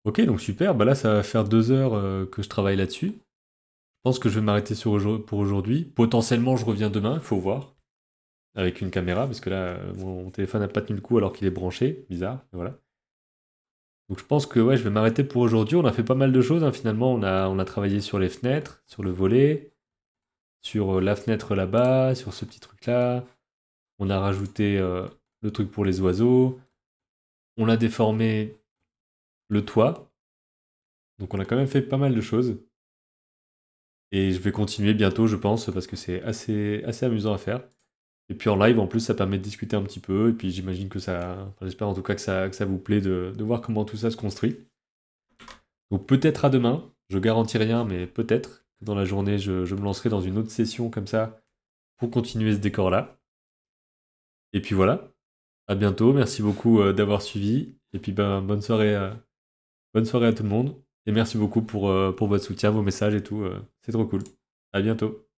Ok, donc super. Bah là, ça va faire 2 heures que je travaille là-dessus. Je pense que je vais m'arrêter pour aujourd'hui. Potentiellement, je reviens demain, il faut voir. Avec une caméra, parce que là, mon téléphone n'a pas tenu le coup alors qu'il est branché. Bizarre, mais voilà. Donc je pense que ouais, je vais m'arrêter pour aujourd'hui. On a fait pas mal de choses, hein, finalement. On a travaillé sur les fenêtres, sur le volet, sur la fenêtre là-bas, sur ce petit truc-là. On a rajouté le truc pour les oiseaux. On a déformé le toit. Donc on a quand même fait pas mal de choses. Et je vais continuer bientôt, je pense, parce que c'est assez amusant à faire. Et puis en live, en plus, ça permet de discuter un petit peu. Et puis j'imagine que ça... Enfin, j'espère en tout cas que ça vous plaît de voir comment tout ça se construit. Donc peut-être à demain. Je garantis rien, mais peut-être que dans la journée, je me lancerai dans une autre session comme ça pour continuer ce décor-là. Et puis voilà. À bientôt. Merci beaucoup d'avoir suivi. Et puis ben, bonne soirée à tout le monde. Et merci beaucoup pour votre soutien, vos messages et tout. C'est trop cool. À bientôt.